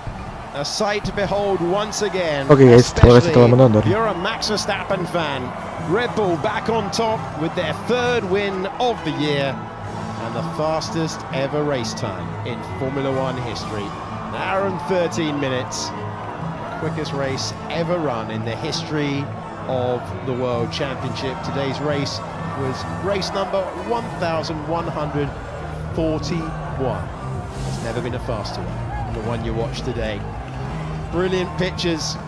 A sight to behold once again. Oke guys, terima kasih telah menonton. You're a Max Verstappen fan. Red Bull back on top with their third win of the year and the fastest ever race time in Formula One history. An hour and 13 minutes. Quickest race ever run in the history of the World Championship. Today's race was race number 1141. There's never been a faster one than the one you watched today. Brilliant pictures